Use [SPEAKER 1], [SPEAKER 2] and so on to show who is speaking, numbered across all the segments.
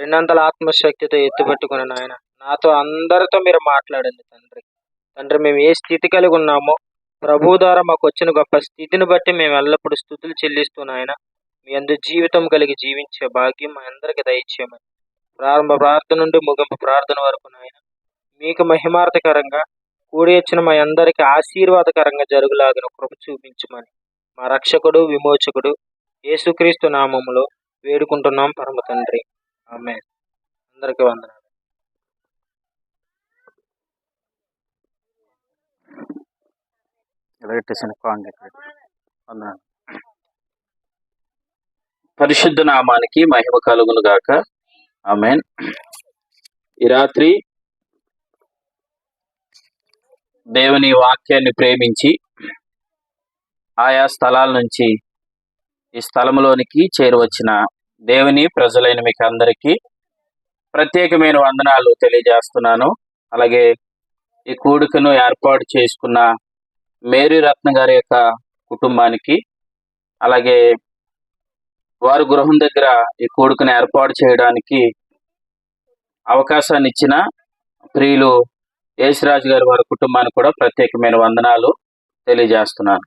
[SPEAKER 1] రెండంతల ఆత్మశక్తితో ఎత్తుపట్టుకుని నాయన నాతో అందరితో మీరు మాట్లాడండి తండ్రి. తండ్రి, మేము ఏ స్థితి కలిగి ఉన్నామో ప్రభు ద్వారా మాకు వచ్చిన గొప్ప స్థితిని బట్టి మేము ఎల్లప్పుడూ స్తుతులు చెల్లిస్తూ నాయన మీ అందు జీవితం కలిగి జీవించే భాగ్యం మా అందరికి దయచేయమని ప్రారంభ ప్రార్థన నుండి ముగింపు ప్రార్థన వరకు నాయన మీకు మహిమార్థకరంగా కూడి వచ్చిన మా అందరికి ఆశీర్వాదకరంగా జరుగులాగిన కృప చూపించమని మా రక్షకుడు విమోచకుడు యేసుక్రీస్తు నామములో వేడుకుంటున్నాం పరమ తండ్రి. ఆమేన్. అందరికీ వందనాలు.
[SPEAKER 2] పరిశుద్ధ నామానికి మహిమ కలుగును గాక. ఆమేన్. ఈ రాత్రి దేవుని వాక్యాన్ని ప్రేమించి ఆయా స్థలాల నుంచి ఈ స్థలంలోనికి చేరువచ్చిన దేవుని ప్రజలైన మీకు అందరికీ ప్రత్యేకమైన వందనాలు తెలియజేస్తున్నాను. అలాగే ఈ కూడికను ఏర్పాటు చేసుకున్న మేరీ రత్న గారి యొక్క కుటుంబానికి, అలాగే వారి గృహం దగ్గర ఈ కూడికను ఏర్పాటు చేయడానికి అవకాశాన్ని ఇచ్చిన ప్రియులు యేసురాజు గారి వారి కుటుంబానికి కూడా ప్రత్యేకమైన వందనాలు తెలియజేస్తున్నాను.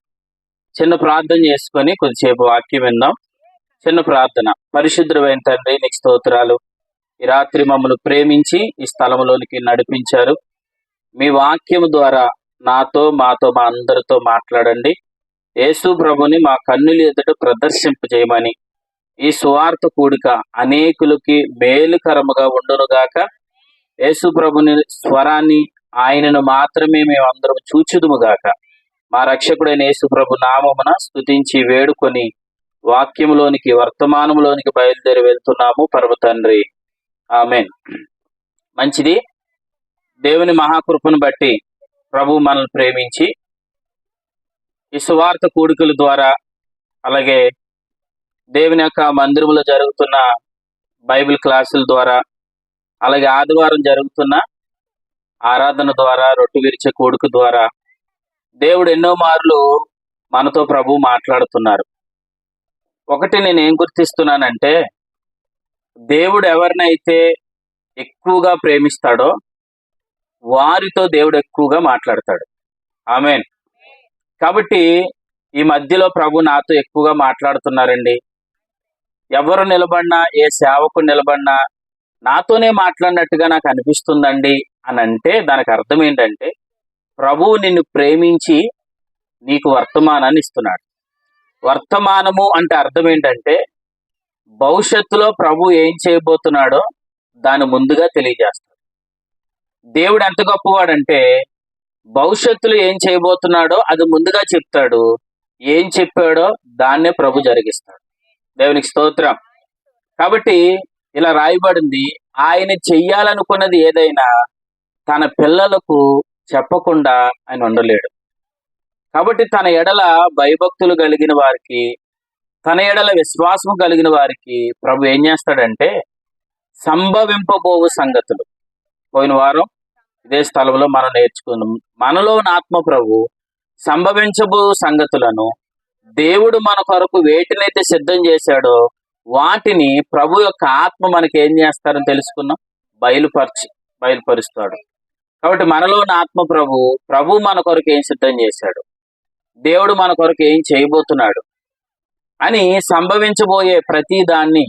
[SPEAKER 2] చిన్న ప్రార్థన చేసుకొని కొద్దిసేపు వాక్యం విందాం. చిన్న ప్రార్థన. పరిశుద్ధమైన తండ్రి, నీకు స్తోత్రాలు. ఈ రాత్రి మమ్మల్ని ప్రేమించి ఈ స్థలంలోనికి నడిపించారు. మీ వాక్యం ద్వారా నాతో మాతో మా అందరితో మాట్లాడండి. యేసు ప్రభుని మా కన్నుల ఎదుట ప్రదర్శింపజేయమని ఈ సువార్త కూడిక అనేకులకి మేలుకరముగా ఉండునుగాక. యేసు ప్రభుని స్వరాన్ని, ఆయనను మాత్రమే మేము అందరం చూచుదుముగాక. మా రక్షకుడైన యేసు ప్రభు నామమున స్తుతించి వేడుకొని వాక్యములోనికి, వర్తమానంలోనికి బయలుదేరి వెళ్తున్నాము పరమ తండ్రి. ఆమేన్. మంచిది. దేవుని మహాకృపను బట్టి ప్రభు మనల్ని ప్రేమించి ఈ సువార్త కూడికల ద్వారా, అలాగే దేవుని యొక్క మందిరంలో జరుగుతున్న బైబిల్ క్లాసుల ద్వారా, అలాగే ఆదివారం జరుగుతున్న ఆరాధన ద్వారా, రొట్టె విరిచే కూడిక ద్వారా దేవుడు ఎన్నో మార్లు మనతో ప్రభు మాట్లాడుతున్నారు. ఒకటి నేను ఏం గుర్తిస్తున్నానంటే, దేవుడు ఎవరినైతే ఎక్కువగా ప్రేమిస్తాడో వారితో దేవుడు ఎక్కువగా మాట్లాడతాడు. ఆమేన్. కాబట్టి ఈ మధ్యలో ప్రభు నాతో ఎక్కువగా మాట్లాడుతున్నారండి. ఎవరు నిలబడినా, ఏ సేవకుడు నిలబడినా నాతోనే మాట్లాడినట్టుగా నాకు అనిపిస్తుందండి అని అంటే దానికి అర్థం ఏంటంటే, ప్రభువు నిన్ను ప్రేమించి నీకు వర్తమానాన్ని ఇస్తున్నాడు. వర్తమానము అంటే అర్థం ఏంటంటే, భవిష్యత్తులో ప్రభు ఏం చేయబోతున్నాడో దాన్ని ముందుగా తెలియజేస్తాడు. దేవుడు ఎంత గొప్పవాడంటే, భవిష్యత్తులో ఏం చేయబోతున్నాడో అది ముందుగా చెప్తాడు. ఏం చెప్పాడో దాన్నే ప్రభు జరిగిస్తాడు. దేవునికి స్తోత్రం. కాబట్టి ఇలా రాయబడింది, ఆయన చెయ్యాలనుకున్నది ఏదైనా తన పిల్లలకు చెప్పకుండా ఆయన ఉండలేడు. కాబట్టి తన ఎడల భయభక్తులు కలిగిన వారికి, తన ఎడల విశ్వాసం కలిగిన వారికి ప్రభు ఏం చేస్తాడంటే, సంభవింపబోవు సంగతులు. పోయిన వారం ఇదే స్థలంలో మనం నేర్చుకున్నాం. మనలో ఉన్న ఆత్మ ప్రభు సంభవించబో సంగతులను దేవుడు మన కొరకు వేటినైతే సిద్ధం చేశాడో వాటిని ప్రభు యొక్క ఆత్మ మనకి ఏం చేస్తారని తెలుసుకున్నాం. బయలుపరుస్తాడు. కాబట్టి మనలో ఉన్న ఆత్మ ప్రభు మన కొరకు ఏం సిద్ధం చేశాడు, దేవుడు మన కొరకు ఏం చేయబోతున్నాడు అని సంభవించబోయే ప్రతి దాన్ని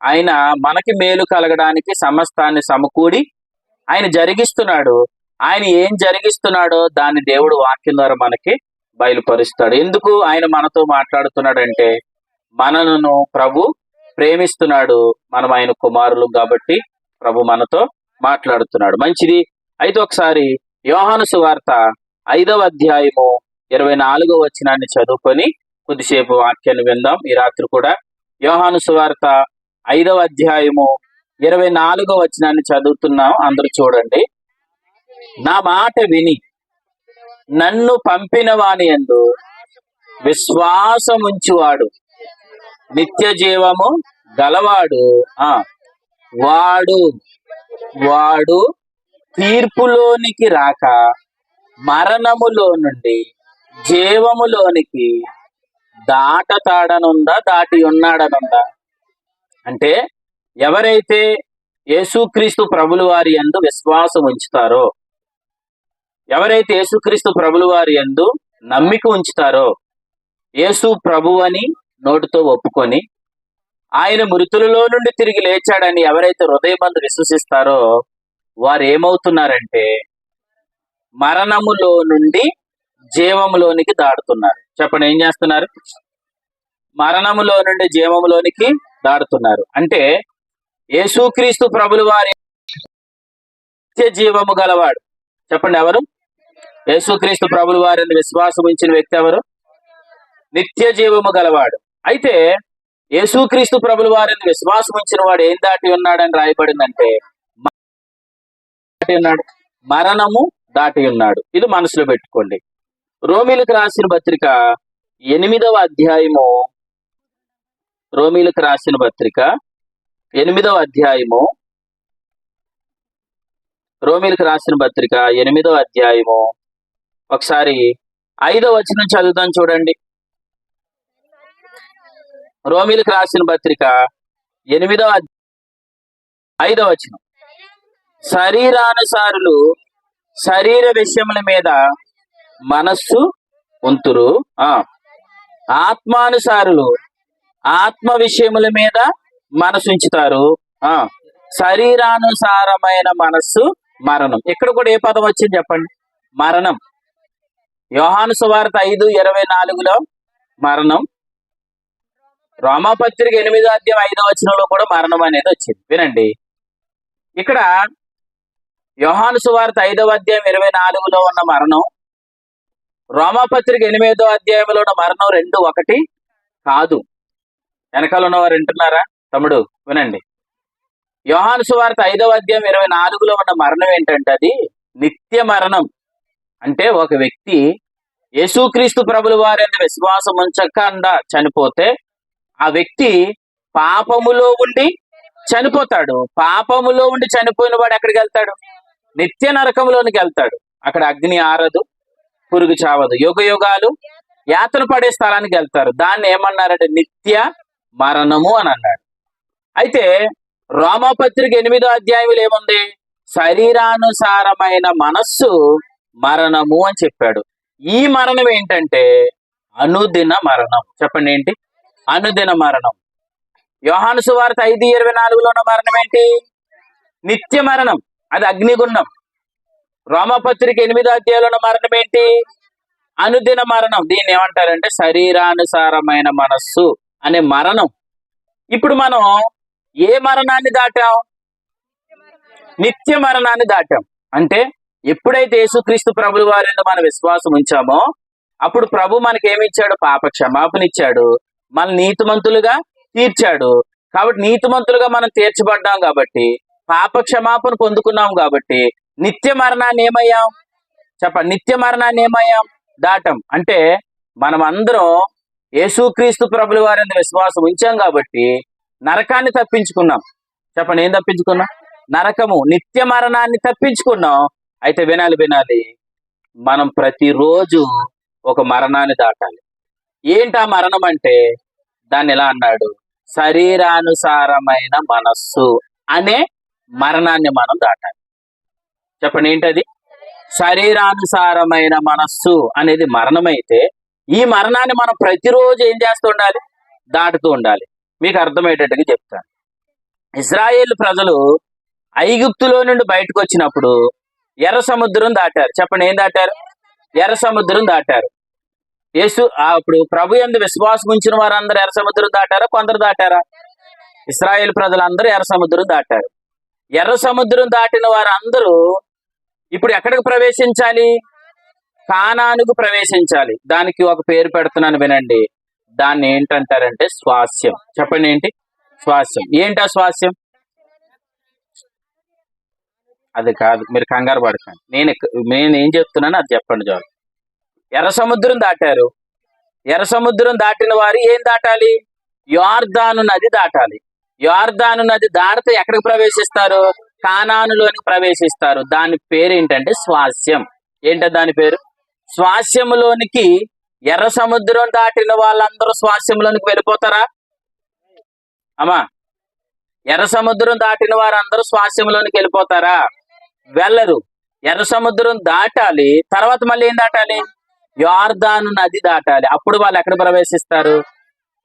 [SPEAKER 2] ఆయన మనకి మేలు కలగడానికి సమస్తాన్ని సమకూడి ఆయన జరిగిస్తున్నాడు. ఆయన ఏం జరిగిస్తున్నాడో దాన్ని దేవుడు వాక్యం ద్వారా మనకి బయలుపరుస్తాడు. ఎందుకు ఆయన మనతో మాట్లాడుతున్నాడంటే, మనను ప్రభు ప్రేమిస్తున్నాడు. మనం ఆయన కుమారులు కాబట్టి ప్రభు మనతో మాట్లాడుతున్నాడు. మంచిది. అయితే ఒకసారి యోహాను సువార్త 5వ అధ్యాయము 24వ వచనాన్ని చదువుకొని కొద్దిసేపు వాక్యాన్ని విందాం. ఈ రాత్రి కూడా యోహాను సువార్త 5వ అధ్యాయము 24వ వచనాన్ని చదువుతున్నాం. అందరూ చూడండి. నా మాట విని నన్ను పంపిన వాని యందు విశ్వాసముంచువాడు నిత్య జీవము గలవాడు. వాడు తీర్పులోనికి రాక మరణములో నుండి జీవములోనికి దాటి ఉన్నాడనుందా? అంటే ఎవరైతే యేసుక్రీస్తు ప్రభుల వారి యందు విశ్వాసం ఉంచుతారో, ఎవరైతే యేసుక్రీస్తు ప్రభుల వారి యందు నమ్మిక ఉంచుతారో, యేసు ప్రభు అని నోటితో ఒప్పుకొని ఆయన మృతులలో నుండి తిరిగి లేచాడని ఎవరైతే హృదయమందు విశ్వసిస్తారో వారు ఏమవుతున్నారంటే మరణములో నుండి జీవములోనికి దాడుతున్నారు. చెప్పండి, ఏం చేస్తున్నారు? మరణములో నుండి జీవములోనికి దాడుతున్నారు. అంటే యేసుక్రీస్తు ప్రభుల వారి నిత్య జీవము గలవాడు. చెప్పండి, ఎవరు? యేసుక్రీస్తు ప్రభుల వారిని విశ్వాసం ఉంచిన వ్యక్తి ఎవరు? నిత్య జీవము గలవాడు. అయితే యేసుక్రీస్తు ప్రభుల వారిని విశ్వాసం ఉంచిన వాడు ఏం దాటి ఉన్నాడని రాయబడిందంటే ఉన్నాడు, మరణము దాటి ఉన్నాడు. ఇది మనసులో పెట్టుకోండి. రోమీలకు రాసిన పత్రిక 8వ అధ్యాయము, రోమీలకు రాసిన పత్రిక 8వ అధ్యాయము, రోమీలకు రాసిన పత్రిక 8వ అధ్యాయము ఒకసారి 5వ వచనం చదువుతాం చూడండి. రోమీలకు రాసిన పత్రిక 8వ 5వ వచనం, శరీరానుసారులు శరీర విషయముల మీద మనస్సు ఉంతురు, ఆత్మానుసారులు ఆత్మ విషయముల మీద మనసు ఉంచుతారు. శరీరానుసారమైన మనస్సు మరణం. ఇక్కడ కూడా ఏ పదం వచ్చింది చెప్పండి? మరణం. యోహాను సువార్త 5:24 మరణం. రోమాపత్రిక 8వ అధ్యాయం 5వ వచనంలో కూడా మరణం అనేది వచ్చింది. వినండి, ఇక్కడ యోహాను సువార్త 5వ అధ్యాయం 24లో ఉన్న మరణం, రోమాపత్రిక 8వ అధ్యాయంలో ఉన్న మరణం రెండు ఒకటి కాదు. వెనకాల ఉన్నవారు వింటున్నారా? తమ్ముడు వినండి, యోహాను సువార్త 5వ అధ్యాయం 24లో ఉన్న మరణం ఏంటంటే అది నిత్య మరణం. అంటే ఒక వ్యక్తి యేసుక్రీస్తు ప్రభుల వారిని విశ్వాసం ఉంచకుండా చనిపోతే ఆ వ్యక్తి పాపములో ఉండి చనిపోతాడు. పాపములో ఉండి చనిపోయిన వాడు ఎక్కడికి వెళ్తాడు? నిత్య నరకంలోనికి వెళ్తాడు. అక్కడ అగ్ని ఆరదు, పురుగు చావదు, యుగ యుగాలు యాతన పడే స్థలానికి వెళ్తారు. దాన్ని ఏమన్నారంటే నిత్య మరణము అని అన్నాడు. అయితే రోమాపత్రిక 8వ అధ్యాయంలో ఏముంది? శరీరానుసారమైన మనస్సు మరణము అని చెప్పాడు. ఈ మరణం ఏంటంటే అనుదిన మరణం. చెప్పండి, ఏంటి? అనుదిన మరణం. యోహాను సువార్త 5:24లో ఉన్న మరణం ఏంటి? నిత్య మరణం, అది అగ్నిగుండం. రోమాపత్రిక 8వ అధ్యాయంలో ఉన్న మరణం ఏంటి? అనుదిన మరణం. దీన్ని ఏమంటారంటే శరీరానుసారమైన మనస్సు అనే మరణం. ఇప్పుడు మనం ఏ మరణాన్ని దాటాం? నిత్య మరణాన్ని దాటాం. అంటే ఎప్పుడైతే యేసుక్రీస్తు ప్రభుల వారిని మన విశ్వాసం ఉంచామో అప్పుడు ప్రభు మనకి ఏమిచ్చాడు? పాప క్షమాపణ ఇచ్చాడు, మన నీతిమంతులుగా తీర్చాడు. కాబట్టి నీతిమంతులుగా మనం తీర్చబడ్డాం కాబట్టి, పాప క్షమాపణ పొందుకున్నాం కాబట్టి నిత్య మరణాన్ని ఏమయ్యాం? చెప్పండి, నిత్య మరణాన్ని ఏమయ్యాం? దాటం. అంటే మనం అందరం యేసుక్రీస్తు ప్రభుల వారిని విశ్వాసం ఉంచాం కాబట్టి నరకాన్ని తప్పించుకున్నాం. చెప్పండి, ఏం తప్పించుకున్నాం? నరకము, నిత్య మరణాన్ని తప్పించుకున్నాం. అయితే వినాలి, మనం ప్రతిరోజు ఒక మరణాన్ని దాటాలి. ఏంటి ఆ మరణం అంటే? దాన్ని ఎలా అన్నాడు? శరీరానుసారమైన మనస్సు అనే మరణాన్ని మనం దాటాలి. చెప్పండి, ఏంటది? శరీరానుసారమైన మనస్సు అనేది మరణమైతే ఈ మరణాన్ని మనం ప్రతిరోజు ఏం చేస్తూ ఉండాలి? దాటుతూ ఉండాలి. మీకు అర్థమయ్యేటట్టుగా చెప్తాను. ఇశ్రాయేల్ ప్రజలు ఐగుప్తులో నుండి బయటకు వచ్చినప్పుడు ఎర్ర సముద్రం దాటారు. చెప్పండి, ఏం దాటారు? ఎర్ర సముద్రం దాటారు. అప్పుడు ప్రభు యందు విశ్వాసం ఉంచిన వారందరూ ఎర్ర సముద్రం దాటారా? కొందరు దాటారా? ఇశ్రాయేల్ ప్రజలందరూ ఎర్ర సముద్రం దాటారు. ఎర్ర సముద్రం దాటిన వారందరూ ఇప్పుడు ఎక్కడికి ప్రవేశించాలి? కానానుకు ప్రవేశించాలి. దానికి ఒక పేరు పెడుతున్నాను, వినండి. దాన్ని ఏంటంటారంటే స్వాస్యం. చెప్పండి, ఏంటి? స్వాస్యం. ఏంటా స్వాస్యం? అది కాదు, మీరు కంగారు పడకండి. నేను ఏం చెప్తున్నాను అది చెప్పండి చాలు. ఎర్ర సముద్రం దాటారు. ఎర్ర సముద్రం దాటిన వారు ఏం దాటాలి? యోర్దాను నది దాటాలి. యోర్దాను నది దాటితే ఎక్కడికి ప్రవేశిస్తారు? కానానులోనికి ప్రవేశిస్తారు. దాని పేరు ఏంటంటే స్వాస్యం. ఏంటో దాని పేరు? స్వాస్యములోనికి ఎర్ర సముద్రం దాటిన వాళ్ళందరూ స్వాస్యంలోనికి వెళ్ళిపోతారా? అమ్మా, ఎర్ర సముద్రం దాటిన వారు అందరూ స్వాస్యంలోనికి వెళ్ళిపోతారా? వెళ్ళరు. ఎర్ర సముద్రం దాటాలి, తర్వాత మళ్ళీ ఏం దాటాలి? యోర్దాను నది దాటాలి. అప్పుడు వాళ్ళు ఎక్కడ ప్రవేశిస్తారు?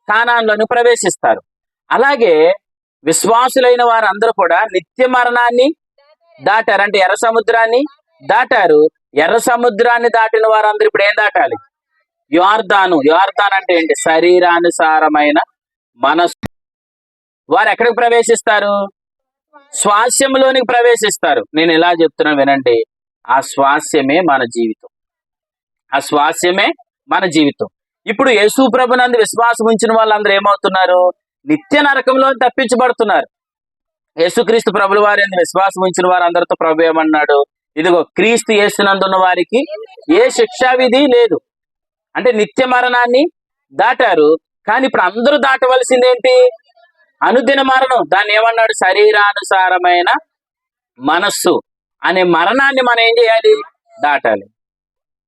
[SPEAKER 2] కానాన్లోని ప్రవేశిస్తారు. అలాగే విశ్వాసులైన వారందరూ కూడా నిత్య మరణాన్ని దాటారు, అంటే ఎర్ర సముద్రాన్ని దాటారు. ఎర్ర సముద్రాన్ని దాటిన వారందరూ ఇప్పుడు ఏం దాటాలి? యోర్దాను. యోర్దాన్ అంటే ఏంటి? శరీరానుసారమైన మనస్సు. వారు ఎక్కడికి ప్రవేశిస్తారు? స్వాస్యంలోనికి ప్రవేశిస్తారు. నేను ఎలా చెప్తున్నా వినండి. ఆ స్వాస్యమే మన జీవితం. ఆ స్వాస్యమే మన జీవితం. ఇప్పుడు యేసు ప్రభునందు విశ్వాసం ఉంచిన వాళ్ళందరూ ఏమవుతున్నారు? నిత్య నరకంలో తప్పించబడుతున్నారు. యేసుక్రీస్తు ప్రభుల వారి యందు విశ్వాసం ఉంచిన వారందరితో ప్రభు ఏమన్నాడు? ఇదిగో క్రీస్తు యేసునందున్న వారికి ఏ శిక్షా విధి లేదు. అంటే నిత్య మరణాన్ని దాటారు. కానీ ఇప్పుడు అందరూ దాటవలసిందేంటి? అనుదిన మరణం. దాన్ని ఏమన్నాడు? శరీరానుసారమైన మనస్సు అనే మరణాన్ని మనం ఏం చేయాలి? దాటాలి.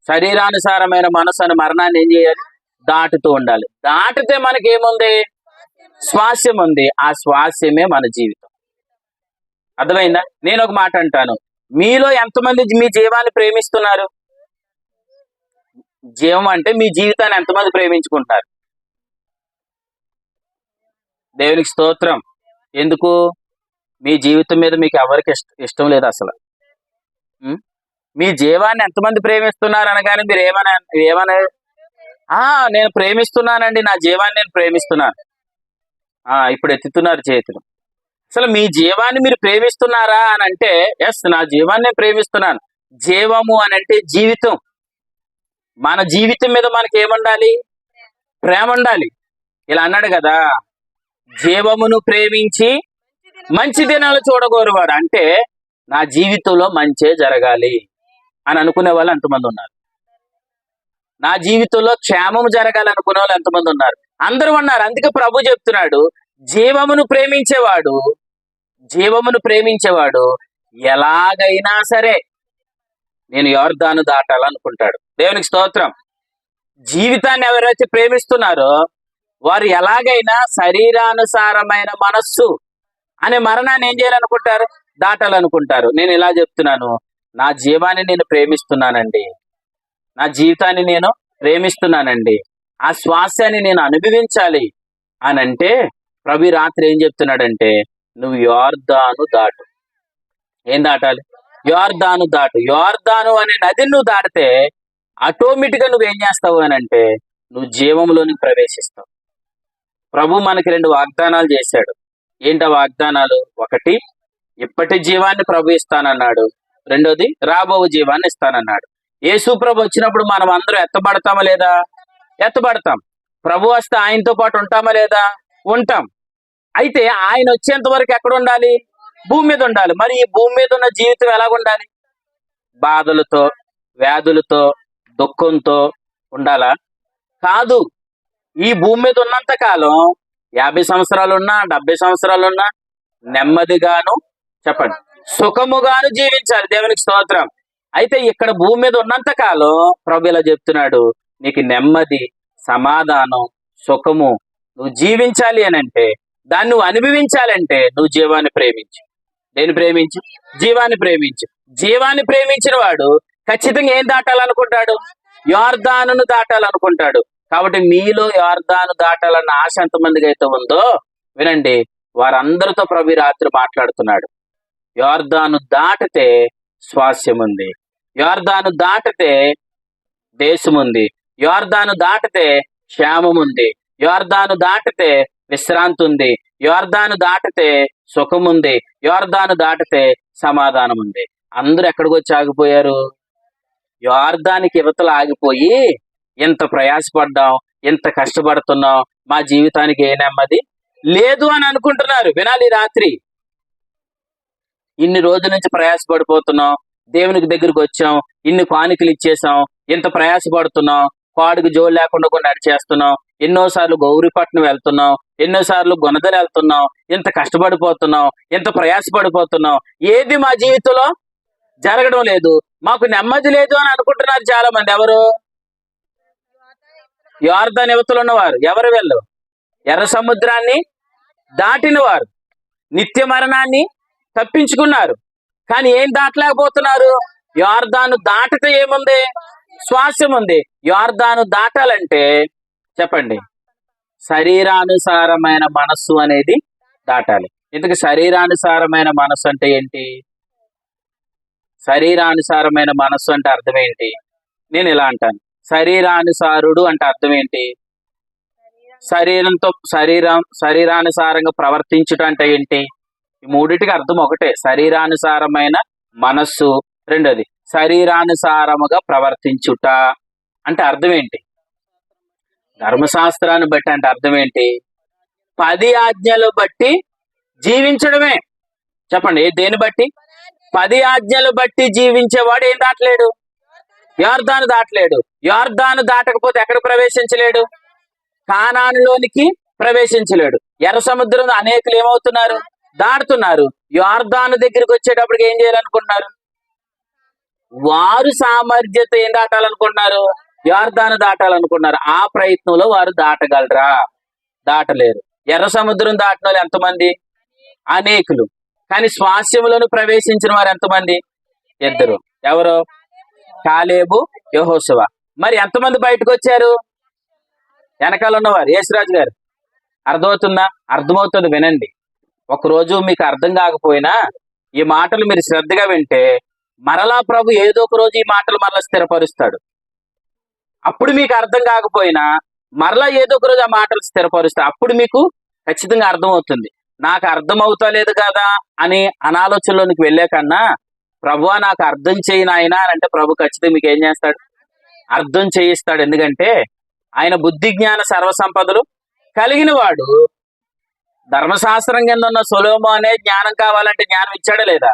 [SPEAKER 2] శరీరానుసారమైన మనస్సు అనే మరణాన్ని ఏం చేయాలి? దాటుతూ ఉండాలి. దాటితే మనకి ఏముంది? స్వాస్యం ఉంది. ఆ స్వాస్యమే మన జీవితం. అర్థమైందా? నేను ఒక మాట అంటాను. మీలో ఎంతమంది మీ జీవాన్ని ప్రేమిస్తున్నారు? జీవం అంటే మీ జీవితాన్ని ఎంతమంది ప్రేమించుకుంటారు? దేవునికి స్తోత్రం. ఎందుకు? మీ జీవితం మీద మీకు ఎవరికి ఇష్టం లేదు అసలు. మీ జీవాన్ని ఎంతమంది ప్రేమిస్తున్నారు అనగానే మీరు ఏమన్నా నేను ప్రేమిస్తున్నానండి, నా జీవాన్ని నేను ప్రేమిస్తున్నాను. ఇప్పుడు ఎత్తుతున్నారు చేతులు. అసలు మీ జీవాన్ని మీరు ప్రేమిస్తున్నారా అని అంటే, ఎస్, నా జీవాన్ని నేను ప్రేమిస్తున్నాను. జీవము అని అంటే జీవితం. మన జీవితం మీద మనకి ఏముండాలి? ప్రేమ ఉండాలి. ఇలా అన్నాడు కదా, జీవమును ప్రేమించి మంచి దినాలు చూడగోరువాడు. అంటే నా జీవితంలో మంచే జరగాలి అని అనుకునే వాళ్ళు ఎంతమంది ఉన్నారు? నా జీవితంలో క్షేమము జరగాలి అనుకునే వాళ్ళు ఎంతమంది ఉన్నారు? అందరూ ఉన్నారు. అందుకే ప్రభు చెప్తున్నాడు, జీవమును ప్రేమించేవాడు ఎలాగైనా సరే నేను యోర్దాను దాటాలనుకుంటాడు. దేవునికి స్తోత్రం. జీవితాన్ని ఎవరైతే ప్రేమిస్తున్నారో వారు ఎలాగైనా శరీరానుసారమైన మనస్సు అనే మరణాన్ని ఏం చేయాలనుకుంటారు? దాటాలనుకుంటారు. నేను ఇలా చెప్తున్నాను, నా జీవాన్ని నేను ప్రేమిస్తున్నానండి, నా జీవితాన్ని నేను ప్రేమిస్తున్నానండి, ఆ శ్వాసాన్ని నేను అనుభవించాలి అని అంటే ప్రభు రాత్రి ఏం చెప్తున్నాడంటే, నువ్వు యోర్దాను దాటు. ఏం దాటాలి? యోర్దాను దాటు. యోర్దాను అనే నదిని నువ్వు దాటితే ఆటోమేటిక్గా నువ్వేం చేస్తావు అని అంటే, నువ్వు జీవంలోనికి ప్రవేశిస్తావు. ప్రభు మనకి 2 వాగ్దానాలు చేశాడు. ఏంటా వాగ్దానాలు? ఒకటి, ఇప్పటి జీవాన్ని ప్రభు ఇస్తానన్నాడు. రెండోది, రాబో జీవాన్ని ఇస్తానన్నాడు. యేసు ప్రభు వచ్చినప్పుడు మనం అందరూ ఎత్తబడతామా లేదా? ఎత్తబడతాం. ప్రభు వస్తే ఆయనతో పాటు ఉంటామా లేదా? ఉంటాం. అయితే ఆయన వచ్చేంత వరకు ఎక్కడ ఉండాలి? భూమి మీద ఉండాలి. మరి ఈ భూమి మీద ఉన్న జీవితం ఎలాగుండాలి? బాధలతో, వ్యాధులతో, దుఃఖంతో ఉండాలా? కాదు. ఈ భూమి మీద ఉన్నంత కాలం 50 సంవత్సరాలున్నా, 70 సంవత్సరాలున్నా నెమ్మదిగాను, చెప్పండి, సుఖముగాను జీవించాలి. దేవునికి స్తోత్రం. అయితే ఇక్కడ భూమి మీద ఉన్నంత కాలం ప్రభు ఇలా చెప్తున్నాడు, నీకు నెమ్మది, సమాధానం, సుఖము నువ్వు జీవించాలి అని అంటే, దాన్ని నువ్వు అనుభవించాలంటే నువ్వు జీవాన్ని ప్రేమించు. దేన్ని ప్రేమించు? జీవాన్ని ప్రేమించు. జీవాన్ని ప్రేమించిన వాడు ఖచ్చితంగా ఏం దాటాలనుకుంటాడు? యోర్దానును దాటాలనుకుంటాడు. కాబట్టి మీలో యోర్దాను దాటాలన్న ఆశ ఎంతమందికి అయితే ఉందో వినండి, వారందరితో ప్రభు రాత్రి మాట్లాడుతున్నాడు. యోర్దాను దాటితే స్వాస్యం ఉంది, యోర్దాను దాటితే దేశం ఉంది, యోర్దాను దాటితే క్షేమం ఉంది, యోర్దాను దాటితే విశ్రాంతి ఉంది, యోర్దాను దాటితే సుఖం ఉంది, యోర్దాను దాటితే సమాధానం ఉంది. అందరూ ఎక్కడికి వచ్చి ఆగిపోయారు? యోర్దానికి యువతలు ఆగిపోయి, ఎంత ప్రయాసపడ్డాం, ఎంత కష్టపడుతున్నాం, మా జీవితానికి ఏ నెమ్మది లేదు అని అనుకుంటున్నారు. వినాలి, రాత్రి ఇన్ని రోజుల నుంచి ప్రయాసపడిపోతున్నాం, దేవునికి దగ్గరికి వచ్చాం, ఇన్ని కానుకలు ఇచ్చేసాం, ఇంత ప్రయాసపడుతున్నాం, కాడుకు జోలు లేకుండా కూడా నడిచేస్తున్నాం, ఎన్నోసార్లు గౌరీపట్నం వెళ్తున్నాం, ఎన్నోసార్లు గుణదలు వెళ్తున్నాం, ఇంత కష్టపడిపోతున్నాం, ఇంత ప్రయాసపడిపోతున్నాం, ఏది మా జీవితంలో జరగడం లేదు, మాకు నెమ్మది లేదు అని అనుకుంటున్నారు చాలా మంది. ఎవరు? యోర్దాను యువతలు ఉన్నవారు. ఎవరు? వెళ్ళు ఎర్ర సముద్రాన్ని దాటిన వారు. నిత్య మరణాన్ని తప్పించుకున్నారు. కానీ ఏం దాటలేకపోతున్నారు? యోర్దాను దాటితే ఏముంది? స్వాస్యం ఉంది. యోర్దాను దాటాలంటే చెప్పండి, శరీరానుసారమైన మనస్సు అనేది దాటాలి. ఇందుకు శరీరానుసారమైన మనస్సు అంటే ఏంటి? శరీరానుసారమైన మనస్సు అంటే అర్థం ఏంటి? నేను ఇలా అంటాను, శరీరానుసారుడు అంటే అర్థం ఏంటి? శరీరానుసారంగా ప్రవర్తించుట అంటే ఏంటి? ఈ మూడిటికి అర్థం ఒకటే, శరీరానుసారమైన మనస్సు. రెండోది శరీరానుసారముగా ప్రవర్తించుట అంటే అర్థం ఏంటి? ధర్మశాస్త్రాన్ని బట్టి అంటే అర్థం ఏంటి? 10 ఆజ్ఞలు బట్టి జీవించడమే. చెప్పండి, దేని బట్టి? 10 ఆజ్ఞలు బట్టి జీవించేవాడు ఏం దాటలేడు? యోర్దాను దాటలేడు. యోర్దాను దాటకపోతే ఎక్కడ ప్రవేశించలేడు? కానానులోనికి ప్రవేశించలేడు. ఎర్ర సముద్రం అనేకులు ఏమవుతున్నారు? దాటుతున్నారు. యోర్దాను దగ్గరికి వచ్చేటప్పటికి ఏం చేయాలనుకుంటున్నారు? వారు సామర్థ్యత ఏం దాటాలనుకుంటున్నారు? యోర్దాను దాటాలనుకున్నారు. ఆ ప్రయత్నంలో వారు దాటగలరా? దాటలేరు. ఎర్ర సముద్రం దాటిన వాళ్ళు ఎంతమంది? అనేకులు. కానీ స్వాస్యంలోను ప్రవేశించిన వారు ఎంతమంది? 2. ఎవరు? కాలేబు, యెహోషువ. మరి ఎంతమంది బయటకు వచ్చారు? వెనకాల ఉన్నవారు. యేసురాజు గారు అర్థమవుతుందా? అర్థమవుతుంది, వినండి. ఒకరోజు మీకు అర్థం కాకపోయినా ఈ మాటలు మీరు శ్రద్ధగా వింటే మరలా ప్రభు ఏదో ఒక రోజు ఈ మాటలు మరలా స్థిరపరుస్తాడు. అప్పుడు మీకు అర్థం కాకపోయినా మరలా ఏదో ఒక రోజు ఆ మాటలు స్థిరపరుస్తాడు. అప్పుడు మీకు ఖచ్చితంగా అర్థమవుతుంది. నాకు అర్థమవుతా లేదు కదా అని అనాలోచనలోనికి వెళ్ళే కన్నా, ప్రభువా నాకు అర్థం చేయి నాయనా అని అంటే ప్రభు ఖచ్చితంగా మీకు ఏం చేస్తాడు? అర్థం చేయిస్తాడు. ఎందుకంటే ఆయన బుద్ధి జ్ఞాన సర్వసంపదలు కలిగిన వాడు. ధర్మశాస్త్రం కింద ఉన్న సొలొమోనే జ్ఞానం కావాలంటే జ్ఞానం ఇచ్చాడా లేదా?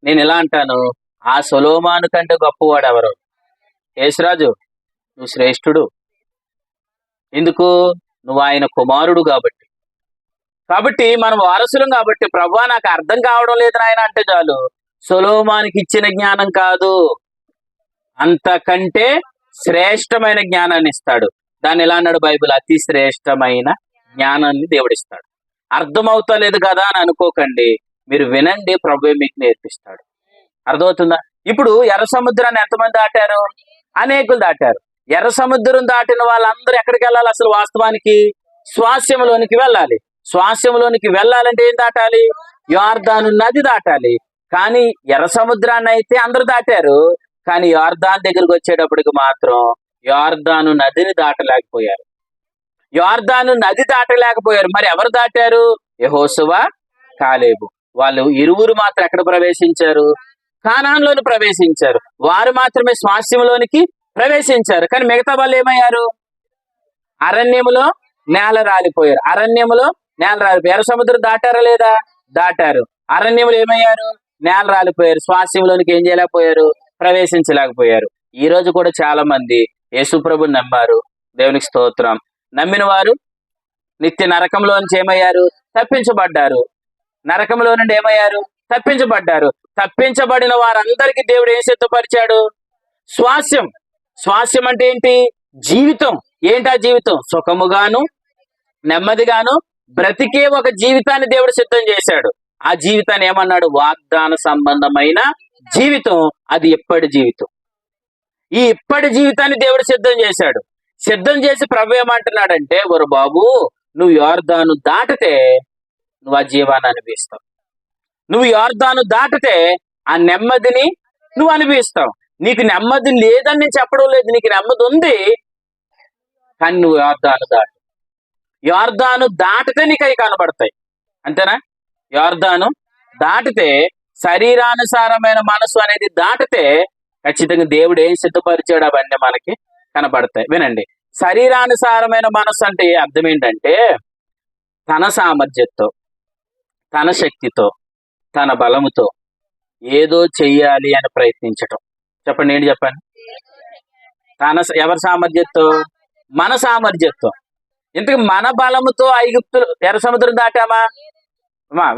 [SPEAKER 2] నేను ఇలా అంటాను, ఆ సొలొమోను కంటే గొప్పవాడు ఎవరు? యేసురాజు, నువ్వు శ్రేష్ఠుడు. ఎందుకు? నువ్వు ఆయన కుమారుడు కాబట్టి. మనం వారసులం కాబట్టి, ప్రభువా నాకు అర్థం కావడం లేదు నాయన అంటే చాలు, సొలొమోనుకి ఇచ్చిన జ్ఞానం కాదు, అంతకంటే శ్రేష్టమైన జ్ఞానాన్ని ఇస్తాడు. దాన్ని ఎలా అన్నాడు బైబిల్? అతి శ్రేష్టమైన జ్ఞానాన్ని దేవుడిస్తాడు. అర్థమవుతా లేదు కదా అని అనుకోకండి, మీరు వినండి, ప్రభువే మీకు నేర్పిస్తాడు. అర్థమవుతుందా? ఇప్పుడు ఎర్ర సముద్రాన్ని ఎంతమంది దాటారు? అనేకులు దాటారు. ఎర్ర సముద్రం దాటిన వాళ్ళందరూ ఎక్కడికి వెళ్ళాలి? అసలు వాస్తవానికి స్వాస్యంలోనికి వెళ్ళాలి. స్వాస్యంలోనికి వెళ్ళాలంటే ఏం దాటాలి? యోర్దాను నది దాటాలి. కానీ ఎర్ర సముద్రాన్ని అయితే అందరూ దాటారు. కానీ యోర్దాను దగ్గరికి వచ్చేటప్పటికి మాత్రం యోర్దాను నదిని దాటలేకపోయారు. యోర్దాను నది దాటలేకపోయారు. మరి ఎవరు దాటారు? యెహోషువ, కాలేబు. వాళ్ళు ఇరువురు మాత్రం ఎక్కడ ప్రవేశించారు? కానాన్లోని ప్రవేశించారు. వారు మాత్రమే స్వాస్యంలోనికి ప్రవేశించారు. కానీ మిగతా వాళ్ళు ఏమయ్యారు? అరణ్యములో నేల రాలిపోయారు. ఎర్ర సముద్రం దాటారా లేదా? దాటారు. అరణ్యములు ఏమయ్యారు? నేల రాలిపోయారు. స్వాస్యంలోనికి ఏం చేయలేకపోయారు? ప్రవేశించలేకపోయారు. ఈ రోజు కూడా చాలా మంది యేసుప్రభుని నమ్మారు. దేవునికి స్తోత్రం. నమ్మిన వారు నిత్య నరకంలో నుంచి ఏమయ్యారు? తప్పించబడ్డారు. నరకంలో నుండి ఏమయ్యారు? తప్పించబడ్డారు. తప్పించబడిన వారందరికీ దేవుడు ఏం సిద్ధపరిచాడు? స్వాస్యం అంటే ఏంటి? జీవితం. ఏంటి ఆ జీవితం? సుఖముగాను నెమ్మదిగాను బ్రతికే ఒక జీవితాన్ని దేవుడు సిద్ధం చేశాడు. ఆ జీవితాన్ని ఏమన్నాడు? వాగ్దాన సంబంధమైన జీవితం. అది ఇప్పటి జీవితం. ఈ ఇప్పటి జీవితాన్ని దేవుడు సిద్ధం చేశాడు. సిద్ధం చేసి ప్రభు ఏమంటున్నాడంటే, ఒరు బాబు, నువ్వు యోర్దాను దాటితే నువ్వు ఆ జీవాన్ని అనిపిస్తావు. నువ్వు యోర్దాను దాటితే ఆ నెమ్మదిని నువ్వు అనిపిస్తావు. నీకు నెమ్మది లేదని నేను చెప్పడం లేదు, నీకు నెమ్మది ఉంది. కానీ నువ్వు యోర్దాను దాటితే నీకు అవి కనబడతాయి. అంతేనా? యోర్దాను దాటితే, శరీరానుసారమైన మనసు అనేది దాటితే ఖచ్చితంగా దేవుడు ఏం సిద్ధపరిచాడు అవన్నీ మనకి కనబడతాయి. వినండి, శరీరానుసారమైన మనసు అంటే అర్థం ఏంటంటే, తన సామర్థ్యంతో, తన శక్తితో, తన బలముతో ఏదో చెయ్యాలి అని ప్రయత్నించటం. చెప్పండి, ఏంటి చెప్పండి? ఎవరి సామర్థ్యంతో? మన సామర్థ్యంతో. ఇంతకు మన బలముతో ఐగుప్తులు ఎర్ర సముద్రం దాటామా?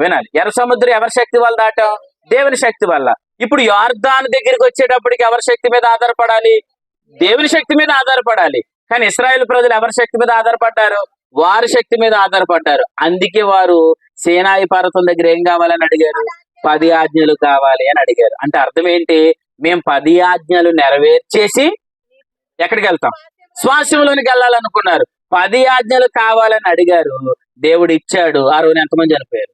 [SPEAKER 2] వినాలి, ఎర్ర సముద్రం ఎవరి శక్తి వల్ల దాటాం? దేవుని శక్తి వల్ల. ఇప్పుడు యోర్దాను దగ్గరికి వచ్చేటప్పటికి ఎవరి శక్తి మీద ఆధారపడాలి? దేవుని శక్తి మీద ఆధారపడాలి. కానీ ఇశ్రాయేలు ప్రజలు ఎవరి శక్తి మీద ఆధారపడ్డారు? వారి శక్తి మీద ఆధారపడ్డారు. అందుకే వారు సేనాయి పర్వతం దగ్గర ఏం కావాలని అడిగారు? 10 ఆజ్ఞలు కావాలి అని అడిగారు. అంటే అర్థం ఏంటి? మేము 10 ఆజ్ఞలు నెరవేర్చేసి ఎక్కడికి వెళ్తాం? శ్వాసంలోనికి వెళ్ళాలనుకున్నారు. 10 ఆజ్ఞలు కావాలని అడిగారు, దేవుడు ఇచ్చాడు. ఆ రోజు ఎంతమంది చనిపోయారు?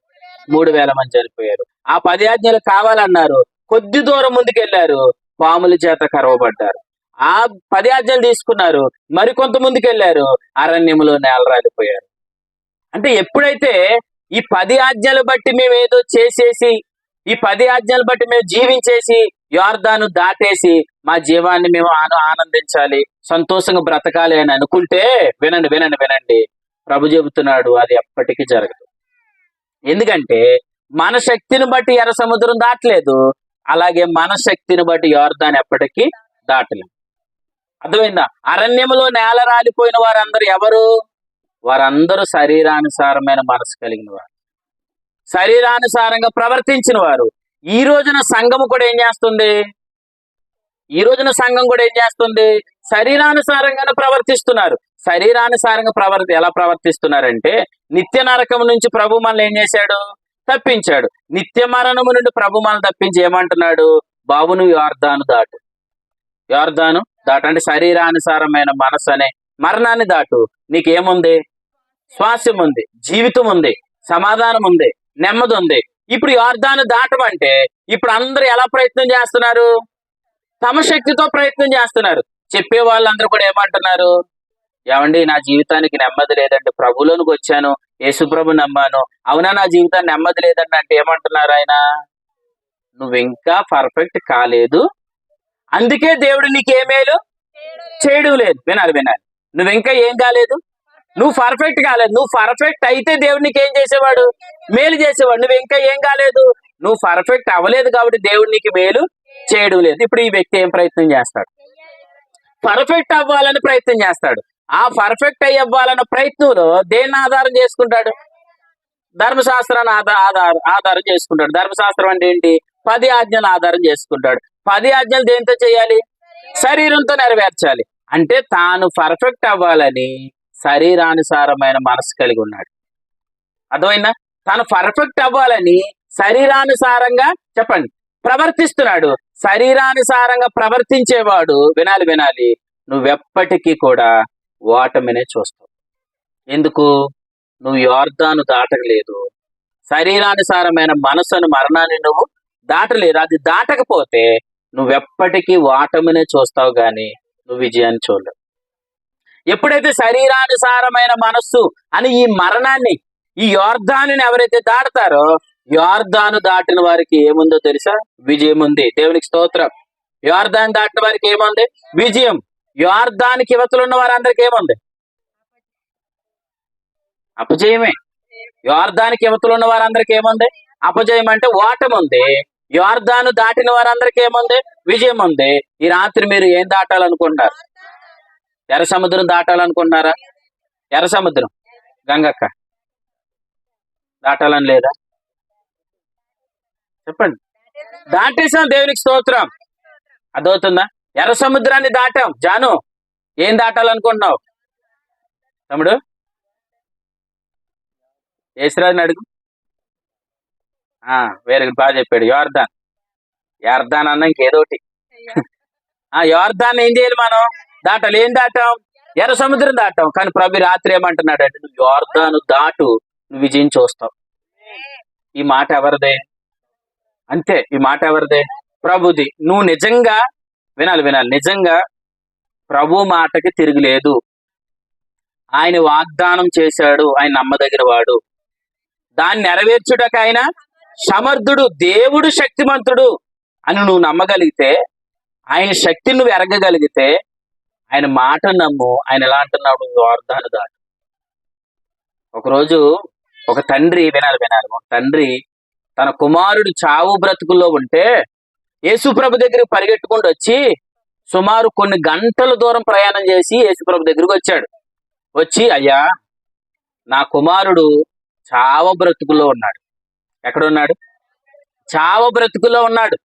[SPEAKER 2] 3000 మంది చనిపోయారు. ఆ 10 ఆజ్ఞలు కావాలన్నారు, కొద్ది దూరం ముందుకెళ్లారు, పాముల చేత కరవబడ్డారు. ఆ 10 ఆజ్ఞలు తీసుకున్నారు, మరికొంత ముందుకెళ్లారు, అరణ్యంలో నేలరాలిపోయారు. అంటే ఎప్పుడైతే ఈ 10 ఆజ్ఞలు బట్టి మేము ఏదో చేసేసి, ఈ 10 ఆజ్ఞలు బట్టి మేము జీవించేసి, యోర్దాను దాటేసి మా జీవాన్ని మేము ఆనందించాలి, సంతోషంగా బ్రతకాలి అని అనుకుంటే, వినండి వినండి వినండి, ప్రభు చెబుతున్నాడు అది ఎప్పటికీ జరగదు. ఎందుకంటే మన శక్తిని బట్టి ఎర్ర సముద్రం దాటలేదు, అలాగే మన శక్తిని బట్టి యోర్దాను ఎప్పటికీ దాటలేదు. అర్థమైందా? అరణ్యములో నేల రాలిపోయిన వారందరూ ఎవరు? వారందరూ శరీరానుసారమైన మనసు కలిగిన వారు, శరీరానుసారంగా ప్రవర్తించిన వారు. ఈ రోజున సంఘము కూడా ఏం చేస్తుంది? ఈ రోజున సంఘం కూడా ఏం చేస్తుంది? శరీరానుసారంగానే ప్రవర్తిస్తున్నారు. శరీరానుసారంగా ఎలా ప్రవర్తిస్తున్నారంటే, నిత్య నరకం నుంచి ప్రభు మనల్ని ఏం చేశాడు? తప్పించాడు. నిత్య మరణము నుండి ప్రభు మనల్ని తప్పించి ఏమంటున్నాడు? బాబు నువ్వు యోర్దాను దాటు, యోర్దాను దాటు. అంటే శరీరానుసారమైన మనసు అనే మరణాన్ని దాటు. నీకేముంది? శ్వాసం ఉంది, జీవితం ఉంది, సమాధానం ఉంది, నెమ్మది ఉంది. ఇప్పుడు యోర్దాను దాటమంటే ఇప్పుడు అందరూ ఎలా ప్రయత్నం చేస్తున్నారు? తమ శక్తితో ప్రయత్నం చేస్తున్నారు. చెప్పే వాళ్ళందరూ కూడా ఏమంటున్నారు? ఏమండి, నా జీవితానికి నెమ్మది లేదండి, ప్రభులోనికి వచ్చాను, యేసుప్రభు నమ్మాను, అవునా నా జీవితానికి నెమ్మది లేదండి అంటే ఏమంటున్నారు ఆయన? నువ్వు ఇంకా పర్ఫెక్ట్ కాలేదు, అందుకే దేవుడు నీకేమేలు చేయడం లేదు. వినాలి వినాలి, నువ్వు ఇంకా ఏం కాలేదు, నువ్వు పర్ఫెక్ట్ కాలేదు. నువ్వు పర్ఫెక్ట్ అయితే దేవుడు నీకు ఏం చేసేవాడు? మేలు చేసేవాడు. నువ్వు ఇంకా ఏం కాలేదు, నువ్వు పర్ఫెక్ట్ అవ్వలేదు కాబట్టి దేవుడు నీకు మేలు చేయడం లేదు. ఇప్పుడు ఈ వ్యక్తి ఏం ప్రయత్నం చేస్తాడు? పర్ఫెక్ట్ అవ్వాలని ప్రయత్నం చేస్తాడు. ఆ పర్ఫెక్ట్ అవ్వాలన్న ప్రయత్నంలో దేన్ని ఆధారం చేసుకుంటాడు? ధర్మశాస్త్రాన్ని ఆధారం చేసుకుంటాడు. ధర్మశాస్త్రం అంటే ఏంటి? 10 ఆజ్ఞలు ఆధారం చేసుకుంటాడు. 10 ఆజ్ఞలు దేంతో చేయాలి? శరీరంతో నెరవేర్చాలి. అంటే తాను పర్ఫెక్ట్ అవ్వాలని శరీరానుసారమైన మనసు కలిగి ఉన్నాడు. అర్థమైందా? తాను పర్ఫెక్ట్ అవ్వాలని శరీరానుసారంగా చెప్పండి ప్రవర్తిస్తున్నాడు. శరీరానుసారంగా ప్రవర్తించేవాడు, వినాలి వినాలి, నువ్వెప్పటికీ కూడా ఓటమినే చూస్తావు. ఎందుకు? నువ్వు యోర్దాను దాటలేదు. శరీరానుసారమైన మనసును, మరణాన్ని నువ్వు దాటలేదు. అది దాటకపోతే నువ్వెప్పటికీ ఓటమినే చూస్తావు గాని నువ్వు విజయాన్ని చూడలేవు. ఎప్పుడైతే శరీరానుసారమైన మనస్సు అని ఈ మరణాన్ని, ఈ యోర్దానుని ఎవరైతే దాటుతారో, యోర్దాను దాటిన వారికి ఏముందో తెలుసా? విజయం ఉంది. దేవునికి స్తోత్రం. యోర్దాను దాటిన వారికి ఏముంది? విజయం. యోర్దానికి యువతలు ఉన్న వారందరికి ఏముంది? అపజయమే. యోర్దానికి యువతలు ఉన్న వారందరికి ఏముంది? అపజయం అంటే ఓటమి ఉంది. యోర్దాను దాటిన వారందరికి ఏముంది? విజయం ఉంది. ఈ రాత్రి మీరు ఏం దాటాలనుకుంటున్నారు? ఎర్ర సముద్రం దాటాలనుకుంటున్నారా? ఎర్ర సముద్రం గంగక్క దాటాలని లేదా? చెప్పండి. దాటేసాం. దేవునికి స్తోత్రం. అదవుతుందా? ఎర్ర సముద్రాన్ని దాటాం. జాను, ఏం దాటాలనుకుంటున్నావు తమ్ముడు? యేసురాజుని అడుగు. వేరే బాగా చెప్పాడు. యోర్దాన్. యోర్దాన్ అన్న ఇంకేదోటి. యోర్దాన్ ఏం చేయాలి మనం? దాటాలి. ఏం దాటాం? ఎర్ర సముద్రం దాటాం. కానీ ప్రభు రాత్రి ఏమంటున్నాడు అంటే, నువ్వు యోర్దాను దాటు, నువ్వు విజయం చూస్తావు. ఈ మాట ఎవరిదే? అంతే. ఈ మాట ఎవరిదే? ప్రభుది. నువ్వు నిజంగా వినాలి వినాలి, నిజంగా ప్రభు మాటకి తిరుగులేదు. ఆయన వాగ్దానం చేశాడు, ఆయన నమ్మదగిన వాడు, దాన్ని నెరవేర్చుటకు ఆయన సమర్థుడు, దేవుడు శక్తిమంతుడు అని నువ్వు నమ్మగలిగితే, ఆయన శక్తిని నువ్వు ఎరగగలిగితే, ఆయన మాట నమ్ము. ఆయన ఎలా అంటున్నాడు? యోర్దాను దాటు. ఒకరోజు ఒక తండ్రి, వినాలి వినాలి, ఒక తండ్రి తన కుమారుడు చావు బ్రతుకుల్లో ఉంటే యేసుప్రభు దగ్గరికి పరిగెట్టుకుంటూ వచ్చి సుమారు కొన్ని గంటల దూరం ప్రయాణం చేసి యేసుప్రభు దగ్గరికి వచ్చాడు. వచ్చి, అయ్యా, నా కుమారుడు చావ బ్రతుకుల్లో ఉన్నాడు. ఎక్కడున్నాడు? చావ బ్రతుకుల్లో ఉన్నాడు.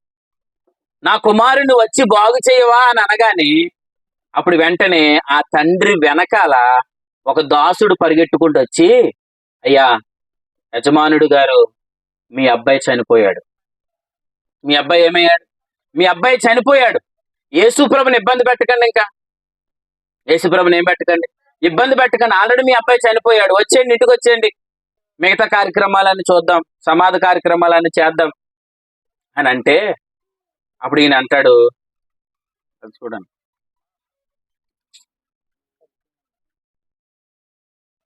[SPEAKER 2] నా కుమారుని వచ్చి బాగు చేయవా అని అనగానే అప్పుడు వెంటనే ఆ తండ్రి వెనకాల ఒక దాసుడు పరిగెట్టుకుంటూ వచ్చి, అయ్యా యజమానుడు గారు, మీ అబ్బాయి చనిపోయాడు. మీ అబ్బాయి ఏమయ్యాడు? మీ అబ్బాయి చనిపోయాడు. యేసుప్రభుని ఇబ్బంది పెట్టకండి, ఇంకా యేసుప్రభుని ఏం పెట్టకండి, ఇబ్బంది పెట్టకండి. ఆల్రెడీ మీ అబ్బాయి చనిపోయాడు, వచ్చేయండి, ఇంటికి వచ్చేయండి, మిగతా కార్యక్రమాలన్నీ చూద్దాం, సమాధి కార్యక్రమాలన్నీ చేద్దాం అని అంటే, అప్పుడు ఈయన అంటాడు, అది చూడండి,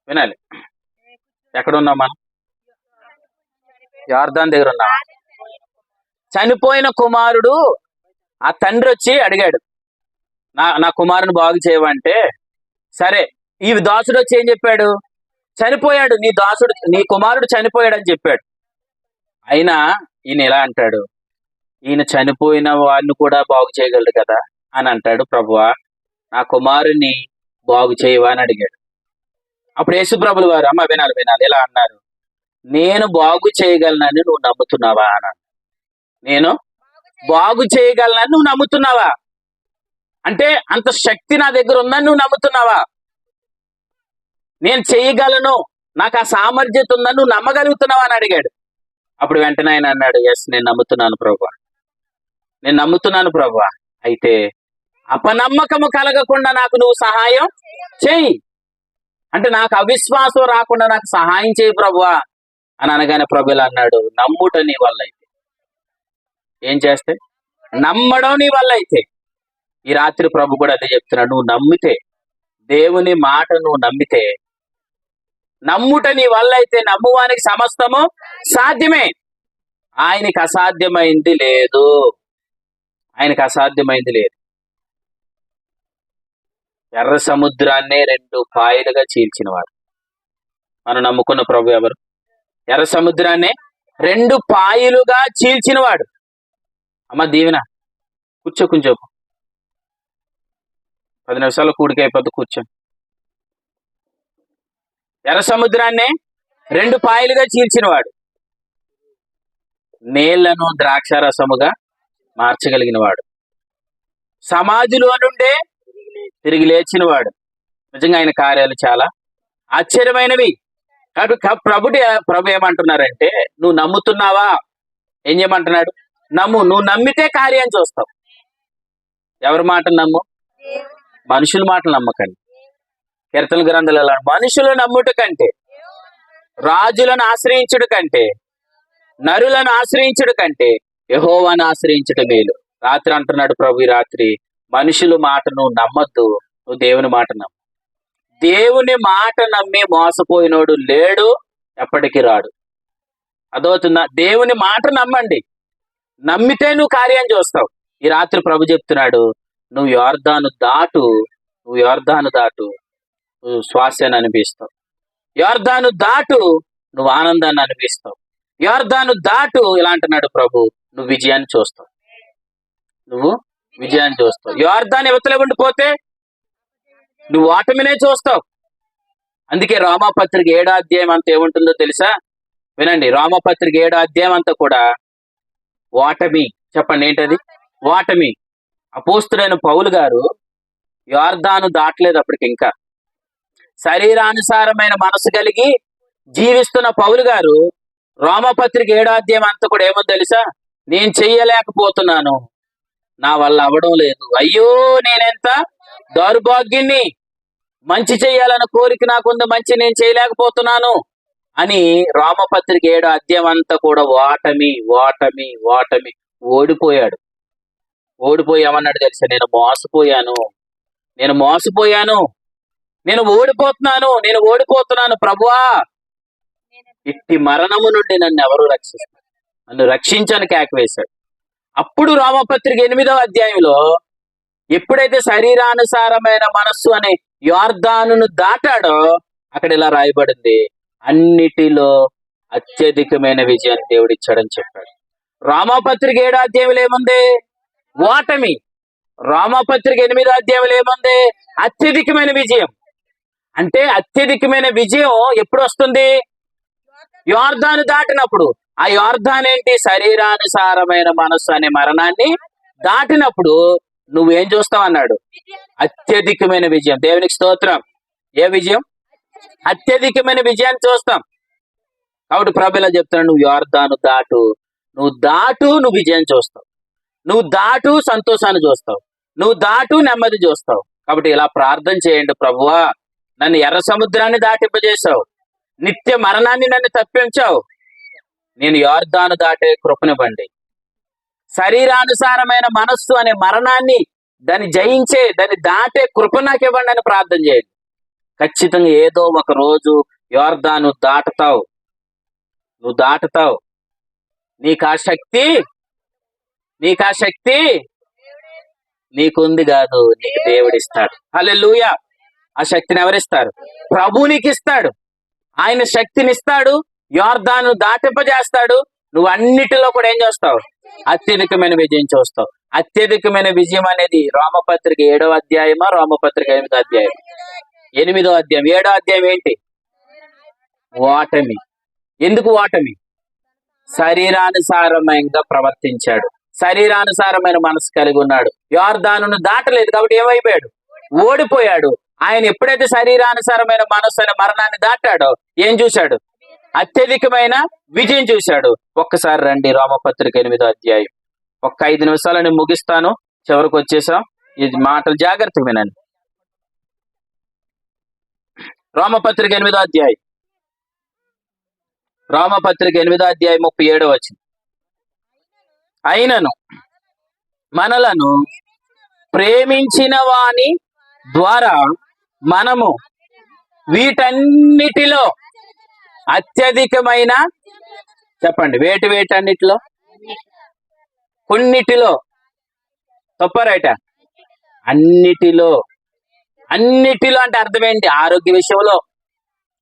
[SPEAKER 2] వినాలి. ఎక్కడున్నాం మనం? యార్దాన్ దగ్గర ఉన్నామా? చనిపోయిన కుమారుడు, ఆ తండ్రి వచ్చి అడిగాడు, నా కుమారుని బాగు చేయవంటే, సరే, ఈ దాసుడు వచ్చి ఏం చెప్పాడు? చనిపోయాడు, నీ కుమారుడు చనిపోయాడు అని చెప్పాడు. అయినా ఈయన ఎలా అంటాడు, ఈయన చనిపోయిన వాడిని కూడా బాగు చేయగలడు కదా అని అంటాడు, ప్రభువా నా కుమారుని బాగు చేయవా అని అడిగాడు. అప్పుడు యేసుప్రభుల వారు, అమ్మ వినాలి ఎలా అన్నారు, నేను బాగు చేయగలనని నువ్వు నమ్ముతున్నావా అన్నాడు. నేను బాగు చేయగలనని నువ్వు నమ్ముతున్నావా? అంటే అంత శక్తి నా దగ్గర ఉందని నువ్వు నమ్ముతున్నావా? నేను చేయగలను, నాకు ఆ సామర్థ్యత ఉందని నువ్వు నమ్మగలుగుతున్నావా అని అడిగాడు. అప్పుడు వెంటనే ఆయన అన్నాడు, ఎస్, నేను నమ్ముతున్నాను ప్రభువా, నేను నమ్ముతున్నాను ప్రభువా. అయితే అపనమ్మకము కలగకుండా నాకు నువ్వు సహాయం చేయి, అంటే నాకు అవిశ్వాసం రాకుండా నాకు సహాయం చేయి ప్రభువా అని అనగానే ప్రభు ఇలా అన్నాడు, నమ్ముట నీ వల్ల అయితే. ఏం చేస్తే? నమ్మడం నీ వల్ల అయితే. ఈ రాత్రి ప్రభు కూడా అదే చెప్తున్నాడు, నువ్వు నమ్మితే, దేవుని మాట నువ్వు నమ్మితే, నమ్ముట నీ వల్ల అయితే, నమ్మువానికి సమస్తము సాధ్యమే. ఆయనకి అసాధ్యమైంది లేదు, ఆయనకి అసాధ్యమైంది లేదు. ఎర్ర సముద్రాన్నే 2 పాయలుగా చీల్చినవాడు మనం నమ్ముకున్న ప్రభు ఎవరు? ఎర్ర సముద్రాన్నే 2 పాయలుగా చీల్చినవాడు. అమ్మ దీవెన, కూర్చో కొంచెం, 10 నిమిషాలు కూడికి అయిపోద్ది, కూర్చో. ఎర్ర సముద్రాన్నే 2 పాయలుగా చీల్చినవాడు, నీళ్లను ద్రాక్షారసముగా మార్చగలిగిన వాడు, సమాధిలో నుండే తిరిగి లేచినవాడు. నిజంగా ఆయన కార్యాలు చాలా ఆశ్చర్యమైనవి. కాబట్టి ప్రభు ఏమంటున్నారంటే, నువ్వు నమ్ముతున్నావా? ఏం చేయమంటున్నాడు? నమ్ము. నువ్వు నమ్మితే కార్యం చూస్తావు. ఎవరి మాట నమ్ము? మనుషుల మాటలు నమ్మకండి. కీర్తన గ్రంథాలలో మనుషులు నమ్ముట కంటే, రాజులను ఆశ్రయించుడు కంటే, నరులను ఆశ్రయించుడు కంటే యెహోవాను ఆశ్రయించుట మేలు. రాత్రి అంటున్నాడు ప్రభు, ఈ రాత్రి మనుషుల మాట నువ్వు నమ్మద్దు, నువ్వు దేవుని మాట నమ్ము. దేవుని మాట నమ్మి మోసపోయినోడు లేడు, ఎప్పటికీ రాడు. అదవుతుందా? దేవుని మాట నమ్మండి, నమ్మితే నువ్వు కార్యం చూస్తావు. ఈ రాత్రి ప్రభు చెప్తున్నాడు, నువ్వు యొర్దాను దాటు, నువ్వు స్వాస్యాన్ని అనిపిస్తావు. యొర్దాను దాటు, నువ్వు ఆనందాన్ని అనిపిస్తావు. యొర్దాను దాటు, ఇలా అంటున్నాడు ప్రభు, నువ్వు విజయాన్ని చూస్తావు. యొర్దాను ఇవతలే ఉండిపోతే నువ్వు ఓటమినే చూస్తావు. అందుకే రోమాపత్రిక 7వ అధ్యాయం అంతా ఏముంటుందో తెలుసా? వినండి, రోమాపత్రిక 7వ అధ్యాయం అంతా కూడా ఓటమి. చెప్పండి, ఏంటది? ఓటమి. అపోస్తుడైన పౌలు గారు యొర్దాను దాటలేదు అప్పటికి, ఇంకా శరీరానుసారమైన మనసు కలిగి జీవిస్తున్న పౌలు గారు రోమాపత్రిక 7వ అధ్యాయం అంతా కూడా ఏమో తెలుసా? నేను చెయ్యలేకపోతున్నాను, నా వల్ల అవడం లేదు, అయ్యో నేనెంత దౌర్భాగ్యుణ్ణి, మంచి చేయాలన్న కోరిక నాకుంది, మంచి నేను చేయలేకపోతున్నాను అని రోమపత్రిక 7వ అధ్యాయం అంతా కూడా ఓటమి. ఓడిపోయి ఏమన్నాడు తెలుసా? నేను మోసపోయాను, నేను ఓడిపోతున్నాను ప్రభువా, ఇట్టి మరణము నుండి నన్ను ఎవరు రక్షిస్తారు, నన్ను రక్షించని కేకవేశాడు. అప్పుడు రోమపత్రిక 8వ అధ్యాయంలో ఎప్పుడైతే శరీరానుసారమైన మనస్సు అనే యొర్దానును దాటాడో అక్కడ ఇలా రాయబడింది, అన్నిటిలో అత్యధికమైన విజయాన్ని దేవుడిచ్చాడని చెప్పాడు. రోమపత్రిక 7వ అధ్యాయంలో ఏముంది? ఓటమి. రోమపత్రిక 8వ అధ్యాయంలో ఏముంది? అత్యధికమైన విజయం. అంటే అత్యధికమైన విజయం ఎప్పుడు వస్తుంది? యొర్దాను దాటినప్పుడు. ఆ యొర్దాను ఏంటి? శరీరానుసారమైన మనస్సు అనే మరణాన్ని దాటినప్పుడు నువ్వేం చూస్తావు అన్నాడు? అత్యధికమైన విజయం. దేవునికి స్తోత్రం. ఏ విజయం? అత్యధికమైన విజయాన్ని చూస్తాం. కాబట్టి ప్రభు ఇలా చెప్తున్నాడు, నువ్వు యోర్దాను దాటు, నువ్వు విజయం చూస్తావు, నువ్వు దాటు సంతోషాన్ని చూస్తావు, నువ్వు దాటు నెమ్మది చూస్తావు. కాబట్టి ఇలా ప్రార్థన చేయండి, ప్రభువా నన్ను ఎర్ర సముద్రాన్ని దాటింపజేశావు, నిత్య మరణాన్ని నన్ను తప్పించావు, నేను యోర్దాను దాటే కృపనివ్వండి. శరీరానుసారమైన మనస్సు అనే మరణాన్ని దాన్ని జయించే, దాన్ని దాటే కృప నాకు ఇవ్వండి అని ప్రార్థన చేయండి. ఖచ్చితంగా ఏదో ఒక రోజు యోర్దాను దాటుతావు, నువ్వు దాటుతావు. నీకు ఆ శక్తి నీకుంది కాదు, నీకు దేవుడిస్తాడు. హల్లెలూయా. ఆ శక్తిని ఎవరిస్తారు? ప్రభు నీకు ఇస్తాడు. ఆయన శక్తిని ఇస్తాడు, యోర్దాను దాటింపజేస్తాడు. నువ్వు అన్నిటిలో కూడా ఏం చేస్తావు? అత్యధికమైన విజయం చూస్తావు. అత్యధికమైన విజయం అనేది రోమపత్రిక 7వ అధ్యాయమా, రోమపత్రిక 8వ అధ్యాయం? 8వ అధ్యాయం. 7వ అధ్యాయం ఏంటి? ఓటమి. ఎందుకు ఓటమి? శరీరానుసారమైనగా ప్రవర్తించాడు, శరీరానుసారమైన మనసు కలిగి ఉన్నాడు, యోర్దానును దాటలేదు కాబట్టి ఏమైపోయాడు? ఓడిపోయాడు. ఆయన ఎప్పుడైతే శరీరానుసారమైన మనస్సు అనే మరణాన్ని దాటాడో ఏం చూశాడు? అత్యధికమైన విజయం చూశాడు. ఒక్కసారి రండి రోమపత్రిక 8వ అధ్యాయం. 5 నిమిషాలు నేను ముగిస్తాను, చివరికి వచ్చేసాం. ఇది మాటలు జాగ్రత్తగా వినండి. రోమపత్రిక 8వ అధ్యాయం, రోమపత్రిక 8వ అధ్యాయం 37వ వచనం. అయినను మనలను ప్రేమించిన వాని ద్వారా మనము వీటన్నిటిలో అత్యధికమైన, చెప్పండి, వేటన్నిటిలో, కొన్నిటిలో, తప్పరైట, అన్నిటిలో అంటే అర్థం ఏంటి? ఆరోగ్య విషయంలో,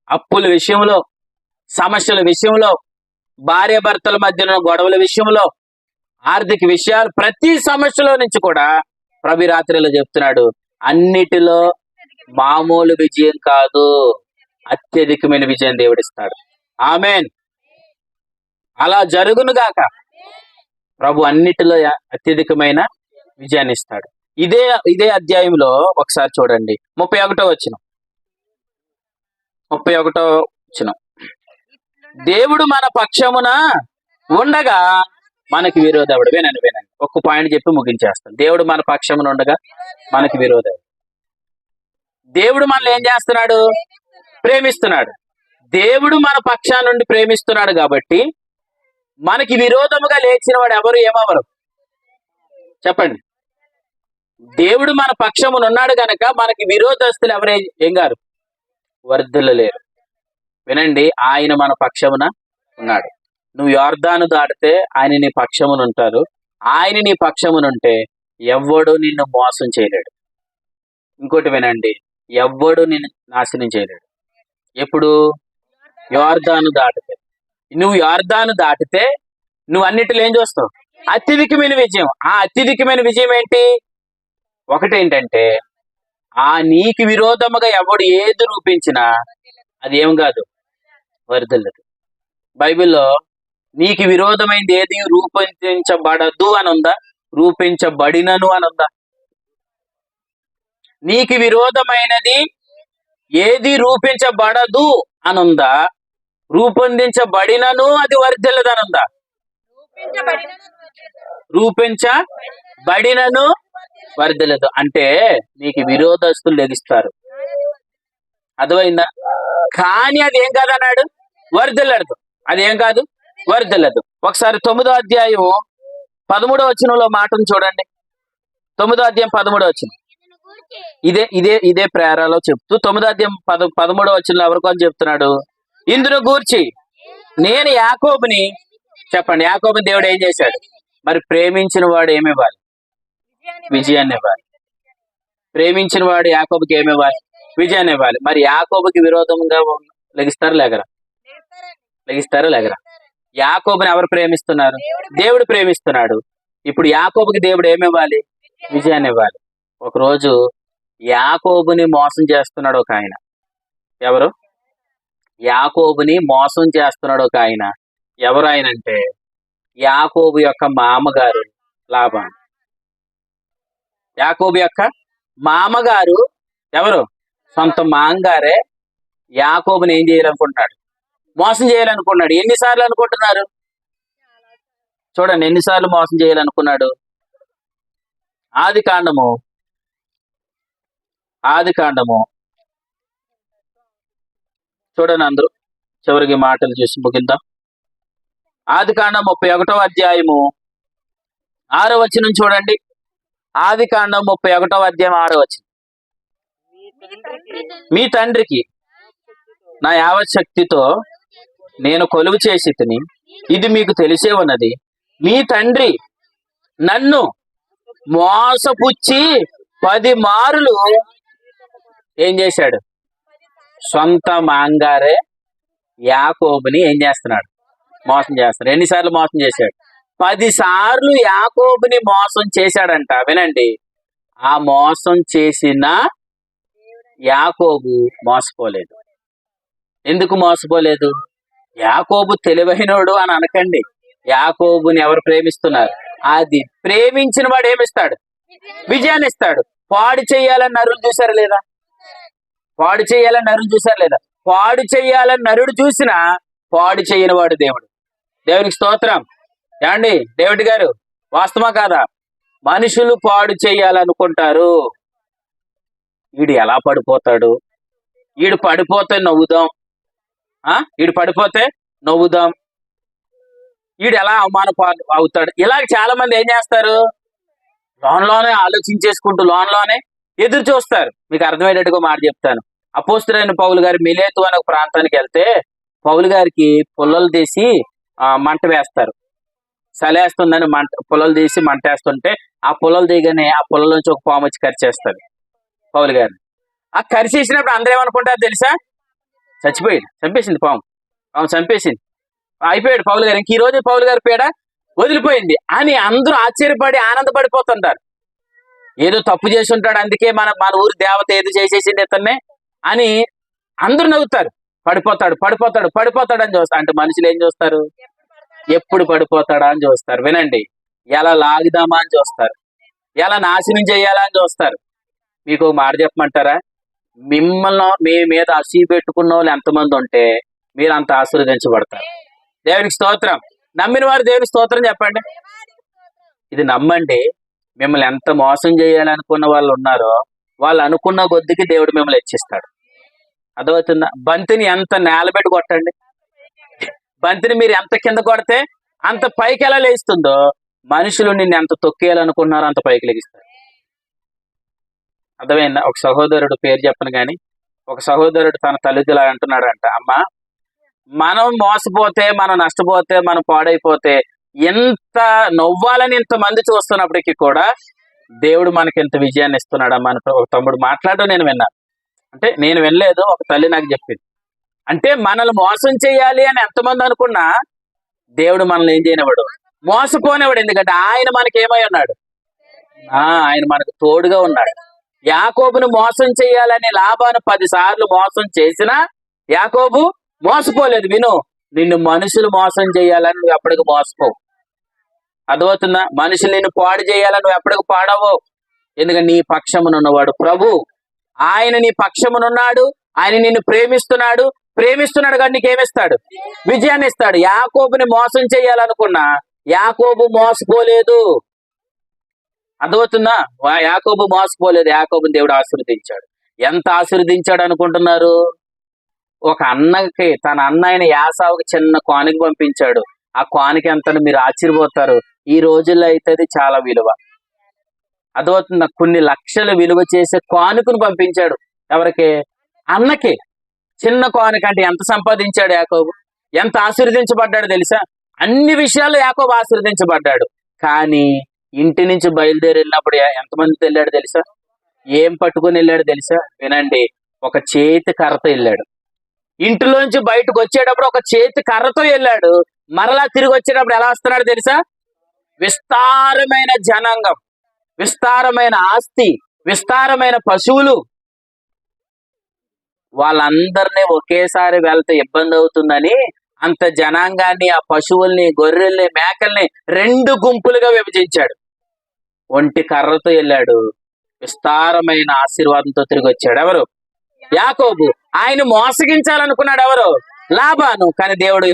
[SPEAKER 2] అప్పుల విషయంలో, సమస్యల విషయంలో, భార్యాభర్తల మధ్యలో గొడవల విషయంలో, ఆర్థిక విషయాలు, ప్రతి సమస్యలో నుంచి కూడా ప్రభు రాత్రిలో చెప్తున్నాడు, అన్నిటిలో మామూలు విజయం కాదు, అత్యధికమైన విజయం దేవుడిస్తాడు. ఆమేన్. అలా జరుగును గాక. ప్రభు అన్నిటిలో అత్యధికమైన విజయాన్ని ఇస్తాడు. ఇదే అధ్యాయంలో ఒకసారి చూడండి, 31వ వచనం. దేవుడు మన పక్షమున ఉండగా మనకి విరోధవుడు. వినండి. ఒక్క పాయింట్ చెప్పి ముగించేస్తాను. దేవుడు మన పక్షమున ఉండగా మనకి విరోధవుడు. దేవుడు మనల్ని ఏం చేస్తున్నాడు? ప్రేమిస్తున్నాడు. దేవుడు మన పక్షా నుండి ప్రేమిస్తున్నాడు కాబట్టి మనకి విరోధముగా లేచిన వాడు ఎవరు, ఏమవరు? చెప్పండి. దేవుడు మన పక్షమున ఉన్నాడు గనక మనకి విరోధస్తులు ఎవరు ఏం గారు? వర్ధిల్లలేరు. వినండి, ఆయన మన పక్షమున ఉన్నాడు. నువ్వు యోర్దాను దాటితే ఆయన నీ పక్షమున ఉంటారు. ఆయన నీ పక్షమునుంటే ఎవ్వడు నిన్ను మోసం చేయలేడు. ఇంకోటి వినండి, ఎవ్వడు నిన్ను నాశనం చేయలేడు. ఎప్పుడు? యోర్దాను దాటితే. నువ్వు యోర్దాను దాటితే నువ్వు అన్నిటిలో ఏం చూస్తావు? అత్యధికమైన విజయం. ఆ అత్యధికమైన విజయం ఏంటి? ఒకటేంటంటే, నీకు విరోధముగా ఎవడు ఏది రూపించినా అది ఏం కాదు, వర్ధిల్లదు. బైబిల్లో నీకు విరోధమైంది ఏది రూపించబడదు అని ఉందా? రూపించబడినను అని ఉందా? నీకు విరోధమైనది ఏది రూపించబడదు అనుందా? రూపొందించబడినను అది వర్ధిల్లదనుందా? రూపించబడినను వర్ధిల్లదు. అంటే నీకు విరోధస్తులు లెగిస్తారు, అర్థమైందా? కానీ అది ఏం కాదన్నాడు? వర్ధిల్లదు. అదేం కాదు, వర్ధిల్లదు. ఒకసారి 9వ అధ్యాయం 13వ వచనంలో మాటను చూడండి. 9వ అధ్యాయం 13వ వచనం. ఇదే ప్రేరణలో చెప్తూ 9వ అధ్యాయం 13వ వచనంలో ఎవరికో చెప్తున్నాడు, ఇందును గూర్చి నేను యాకోబుని, చెప్పండి, యాకోబుని దేవుడు ఏం చేశాడు? మరి ప్రేమించిన వాడు ఏమివ్వాలి? విజయాన్ని ఇవ్వాలి. ప్రేమించిన వాడు యాకోబుకి ఏమివ్వాలి? విజయాన్ని ఇవ్వాలి. మరి యాకోబుకి విరోధంగా లెగిస్తారా లేగరా? లెగిస్తారా లేగరా? యాకోబుని ఎవరు ప్రేమిస్తున్నారు? దేవుడు ప్రేమిస్తున్నాడు. ఇప్పుడు యాకోబుకి దేవుడు ఏమివ్వాలి? విజయాన్ని ఇవ్వాలి. ఒకరోజు యాకోబుని మోసం చేస్తున్నాడు ఒక ఆయన. ఎవరు? యాకోబుని మోసం చేస్తున్నాడు ఒక ఆయన. ఎవరు ఆయన అంటే యాకోబు యొక్క మామగారు లాబాను. యాకోబు యొక్క మామగారు ఎవరు? సొంత మాంగారే యాకోబుని ఏం చేయాలనుకుంటున్నాడు? మోసం చేయాలనుకున్నాడు. ఎన్నిసార్లు అనుకుంటున్నారు? చూడండి ఎన్నిసార్లు మోసం చేయాలనుకున్నాడు. ఆది కాండము చూడండి, అందరూ చివరికి మాటలు చూసి ముగిద్దాం. ఆది కాండం 31వ అధ్యాయము 6వ వచనం చూడండి. ఆది కాండం 31వ అధ్యాయం 6వ వచనం. మీ తండ్రికి నా యావశక్తితో నేను కొలువు చేసి తిని, ఇది మీకు తెలిసే ఉన్నది. మీ తండ్రి నన్ను మోసపుచ్చి 10 మారులు ఏం చేశాడు? సొంత మాంగారే యాకోబుని ఏం చేస్తున్నాడు? మోసం చేస్తున్నాడు. ఎన్నిసార్లు మోసం చేశాడు? 10 సార్లు యాకోబుని మోసం చేశాడంట. వినండి, ఆ మోసం చేసిన యాకోబు మోసపోలేదు. ఎందుకు మోసపోలేదు? యాకోబు తెలివైనోడు అని అనకండి. యాకోబుని ఎవరు ప్రేమిస్తున్నారు? అది ప్రేమించిన వాడు ఏమిస్తాడు? విజయాన్ని ఇస్తాడు. పాడు చేయాలని నరులు చూసారు లేదా? పాడు చేయాలని నరులు చూసారు లేదా? పాడు చేయాలని నరుడు చూసినా పాడు చేయని వాడు దేవుడు. దేవునికి స్తోత్రం. ఏమండి డేవిడ్ గారు, వాస్తవా కాదా? మనుషులు పాడు చేయాలనుకుంటారు. వీడు ఎలా పడిపోతాడు? వీడు పడిపోతే నవ్వుదాం, వీడు పడిపోతే నవ్వుదాం, వీడు ఎలా అవుతాడు. ఇలాగ చాలా మంది ఏం చేస్తారు? లోన్లోనే ఆలోచించేసుకుంటూ లోన్లోనే ఎదురు చూస్తారు. మీకు అర్థమయ్యేటట్టుగా మాట చెప్తాను. అపోస్తలుడైన పౌలు గారు మిలేతు అనే ఒక ప్రాంతానికి వెళ్తే పౌలు గారికి పుల్లలు తీసి మంట వేస్తారు. సలేస్తుందని పుల్లలు తీసి మంట వేస్తుంటే ఆ పుల్లలు దిగనే ఆ పుల్లల నుంచి ఒక పాము వచ్చి కరిచేస్తుంది పౌలు గారిని. ఆ కరిచేసినప్పుడు అందరూ ఏమనుకుంటారు తెలుసా? చచ్చిపోయాడు, చంపేసింది పాము చంపేసింది, అయిపోయాడు పౌలు గారు, ఇంక ఈ రోజు పౌలు గారి పేడ వదిలిపోయింది అని అందరూ ఆశ్చర్యపడి ఆనందపడిపోతుంటారు. ఏదో తప్పు చేసి ఉంటాడు, అందుకే మన ఊరి దేవత ఏదో చేసేసింది ఇతన్నే అని అందరూ నవ్వుతారు. పడిపోతాడు పడిపోతాడు పడిపోతాడు అని చూస్తారు. అంటే మనుషులు ఏం చూస్తారు? ఎప్పుడు పడిపోతాడా అని చూస్తారు. వినండి, ఎలా లాగుదామా అని చూస్తారు, ఎలా నాశనం చేయాలా అని చూస్తారు. మీకు ఒక మాట చెప్పమంటారా? మిమ్మల్ని మీ మీద అసూయ పెట్టుకున్న వాళ్ళు ఎంతమంది ఉంటే మీరు అంత ఆశీర్వదించబడతారు. దేవునికి స్తోత్రం. నమ్మిన వారు దేవునికి స్తోత్రం చెప్పండి. ఇది నమ్మండి. మిమ్మల్ని ఎంత మోసం చేయాలనుకున్న వాళ్ళు ఉన్నారో వాళ్ళు అనుకున్న కొద్దికి దేవుడు మిమ్మల్ని హెచ్చిస్తాడు. అర్థమవుతుందా? బంతిని ఎంత నేలబెట్టి కొట్టండి, బంతిని మీరు ఎంత కింద కొడితే అంత పైకి ఎలా లేస్తుందో మనుషులు నిన్ను ఎంత తొక్కేయాలనుకున్నారో అంత పైకి లెగిస్తారు. అర్థమైందా? ఒక సహోదరుడు పేరు చెప్పను కానీ ఒక సహోదరుడు తన తల్లిదిలా అంటున్నాడంట, అమ్మా మనం మోసపోతే మనం నష్టపోతే మనం పాడైపోతే ఎంత నవ్వాలని ఇంతమంది చూస్తున్నప్పటికీ కూడా దేవుడు మనకి ఎంత విజయాన్ని ఇస్తున్నాడు అమ్మా అని ఒక తమ్ముడు మాట్లాడడం నేను విన్నాను. అంటే నేను వినలేదు, ఒక తల్లి నాకు చెప్పింది. అంటే మనల్ని మోసం చేయాలి అని ఎంతమంది అనుకున్నా దేవుడు మనల్ని ఏం చేయనివాడు? మోసపోనివాడు. ఎందుకంటే ఆయన మనకి ఏమై ఉన్నాడు? ఆయన మనకు తోడుగా ఉన్నాడు. యాకోబును మోసం చేయాలని లాబాను 10 సార్లు మోసం చేసినా యాకోబు మోసపోలేదు. విను, నిన్ను మనుషులు మోసం చేయాలని నువ్వు ఎప్పటికి మోసపోవు. అర్థమవుతుందా? మనుషులు నిన్ను పాడు చేయాలని నువ్వు ఎప్పటికి పాడవు. ఎందుకంటే నీ పక్షమునున్నవాడు ప్రభు. ఆయన నీ పక్షమునున్నాడు. ఆయన నిన్ను ప్రేమిస్తున్నాడు కానీ నీకేమిస్తాడు? విజయాన్ని ఇస్తాడు. యాకోబుని మోసం చేయాలనుకున్నా యాకోబు మోసపోలేదు. అర్థమవుతుందా? యాకోబు మోసపోలేదు. యాకోబుని దేవుడు ఆశీర్వదించాడు. ఎంత ఆశీర్వదించాడు అనుకుంటున్నారు? ఒక అన్నకి తన అన్న అయిన యాసావుకి చిన్న కానుక పంపించాడు. ఆ కానుక ఎంత మీరు ఆశ్చర్యపోతారు. ఈ రోజుల్లో అయితే అది చాలా విలువ. అర్థమవుతుందా? కొన్ని లక్షల విలువ చేసే కానుకను పంపించాడు. ఎవరికి? అన్నకి. చిన్న కానుక అంటే ఎంత సంపాదించాడు యాకోబు? ఎంత ఆశీర్వదించబడ్డాడు తెలుసా? అన్ని విషయాల్లో యాకోబు ఆశీర్వదించబడ్డాడు. కానీ ఇంటి నుంచి బయలుదేరి వెళ్ళినప్పుడు ఎంతమందితో వెళ్ళాడు తెలుసా? ఏం పట్టుకుని వెళ్ళాడు తెలుసా? వినండి, ఒక చేతి కర్రతో వెళ్ళాడు. ఇంటిలోంచి బయటకు వచ్చేటప్పుడు ఒక చేతి కర్రతో వెళ్ళాడు. మరలా తిరిగి వచ్చేటప్పుడు ఎలా వస్తున్నాడు తెలుసా? విస్తారమైన జనాంగం, విస్తారమైన ఆస్తి, విస్తారమైన పశువులు, వాళ్ళందరినీ ఒకేసారి వెళ్తే ఇబ్బంది అవుతుందని అంత జనాంగాన్ని, ఆ పశువుల్ని, గొర్రెల్ని, మేకల్ని 2 గుంపులుగా విభజించాడు. ఒంటి కర్రతో వెళ్ళాడు. విస్తారమైన ఆశీర్వాదంతో తిరిగి వచ్చాడు. ఎవరు? యాకోబు. ఆయన మోసగించాలనుకున్నాడు ఎవరు? లాబాను. కానీ దేవుడు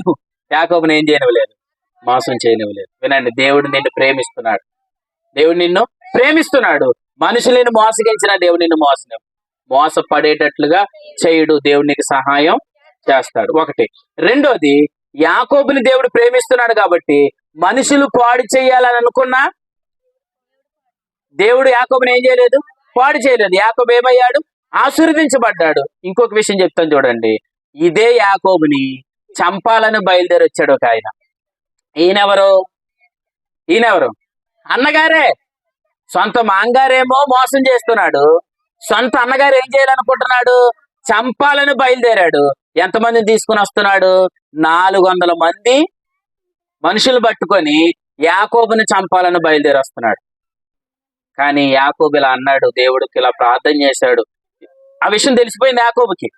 [SPEAKER 2] యాకోబుని ఏం చేయనివ్వలేదు, మోసం చేయనివ్వలేదు. వినండి, దేవుడు నిన్ను ప్రేమిస్తున్నాడు. దేవుడు నిన్ను ప్రేమిస్తున్నాడు. మనుషులను మోసగించిన దేవుడు నిన్ను మోసపడేటట్లుగా చేయడు. దేవుడు నీకు సహాయం చేస్తాడు. ఒకటి. రెండోది, యాకోబుని దేవుడు ప్రేమిస్తున్నాడు కాబట్టి మనుషులు పాడు చేయాలని అనుకున్నా దేవుడు యాకోబుని ఏం చేయలేదు, పాడు చేయలేదు. యాకోబు ఏమయ్యాడు? ఆశీర్వదించబడ్డాడు. ఇంకొక విషయం చెప్తాను చూడండి. ఇదే యాకోబుని చంపాలని బయలుదేరి వచ్చాడు ఒక ఆయన. ఈయనెవరు? అన్నగారే. సొంత మాంగారేమో మోసం చేస్తున్నాడు, సొంత అన్నగారు ఏం చేయాలనుకుంటున్నాడు? చంపాలని బయలుదేరాడు. ఎంతమందిని తీసుకుని వస్తున్నాడు? 400 మంది మనుషులు పట్టుకొని యాకోబుని చంపాలని బయలుదేరి వస్తున్నాడు. కానీ యాకోబు ఇలా అన్నాడు, దేవుడికి ఇలా ప్రార్థన చేశాడు. ఆ విషయం తెలిసిపోయింది యాకోబుకి.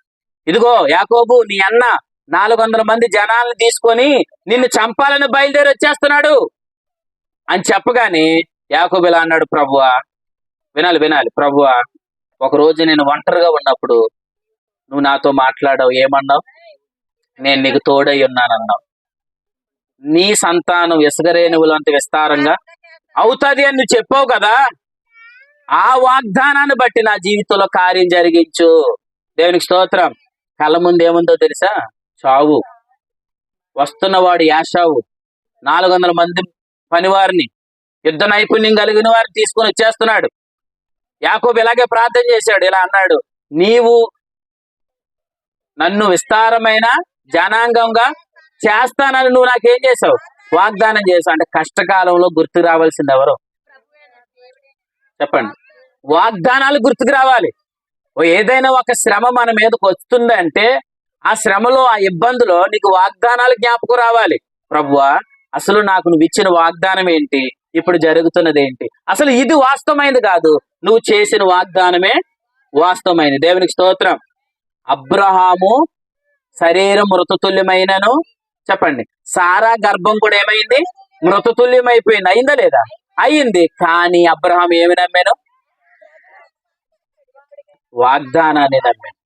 [SPEAKER 2] ఇదిగో యాకోబు, నీ అన్న 400 మంది జనాలను తీసుకొని నిన్ను చంపాలని బయలుదేరి వచ్చేస్తున్నాడు అని చెప్పగానే యాకోబు ఇలా అన్నాడు, ప్రభువా, వినాలి ప్రభువా, ఒకరోజు నేను ఒంటరిగా ఉన్నప్పుడు నువ్వు నాతో మాట్లాడావు. ఏమన్నావు? నేను నీకు తోడై ఉన్నానన్నావు. నీ సంతానం ఇసుకరేణువులంత విస్తారంగా అవుతుంది అని నువ్వు చెప్పావు కదా. ఆ వాగ్దానాన్ని బట్టి నా జీవితంలో కార్యం జరిగించు. దేవునికి స్తోత్రం. కళ్ళ ముందు ఏముందో తెలుసా? చావు. వస్తున్నవాడు యాషావు 400 మంది పనివారిని, యుద్ధ నైపుణ్యం కలిగిన వారిని తీసుకొని వచ్చేస్తున్నాడు. యాకోబు ఇలాగే ప్రార్థన చేశాడు. ఇలా అన్నాడు, నీవు నన్ను విస్తారమైన జనాంగంగా చేస్తానని నువ్వు నాకేం చేసావు? వాగ్దానం చేసావు. అంటే కష్టకాలంలో గుర్తుకు రావాల్సింది ఎవరు? చెప్పండి. వాగ్దానాలు గుర్తుకు రావాలి. ఏదైనా ఒక శ్రమ మన మీదకి వస్తుందంటే ఆ శ్రమలో, ఆ ఇబ్బందిలో నీకు వాగ్దానాలు జ్ఞాపకం రావాలి. ప్రభువా, అసలు నాకు నువ్వు ఇచ్చిన వాగ్దానం ఏంటి, ఇప్పుడు జరుగుతున్నది ఏంటి, అసలు ఇది వాస్తవమైనది కాదు, నువ్వు చేసిన వాగ్దానమే వాస్తవమైనది. దేవునికి స్తోత్రం. అబ్రహాము శరీరం మృతతుల్యమైనను, చెప్పండి, సారా గర్భం కూడా ఏమైంది? మృతతుల్యమైపోయింది. అయిందా లేదా? అయింది. కానీ అబ్రహాం ఏమి నమ్మాను? వాగ్దానాన్ని నమ్మాడు.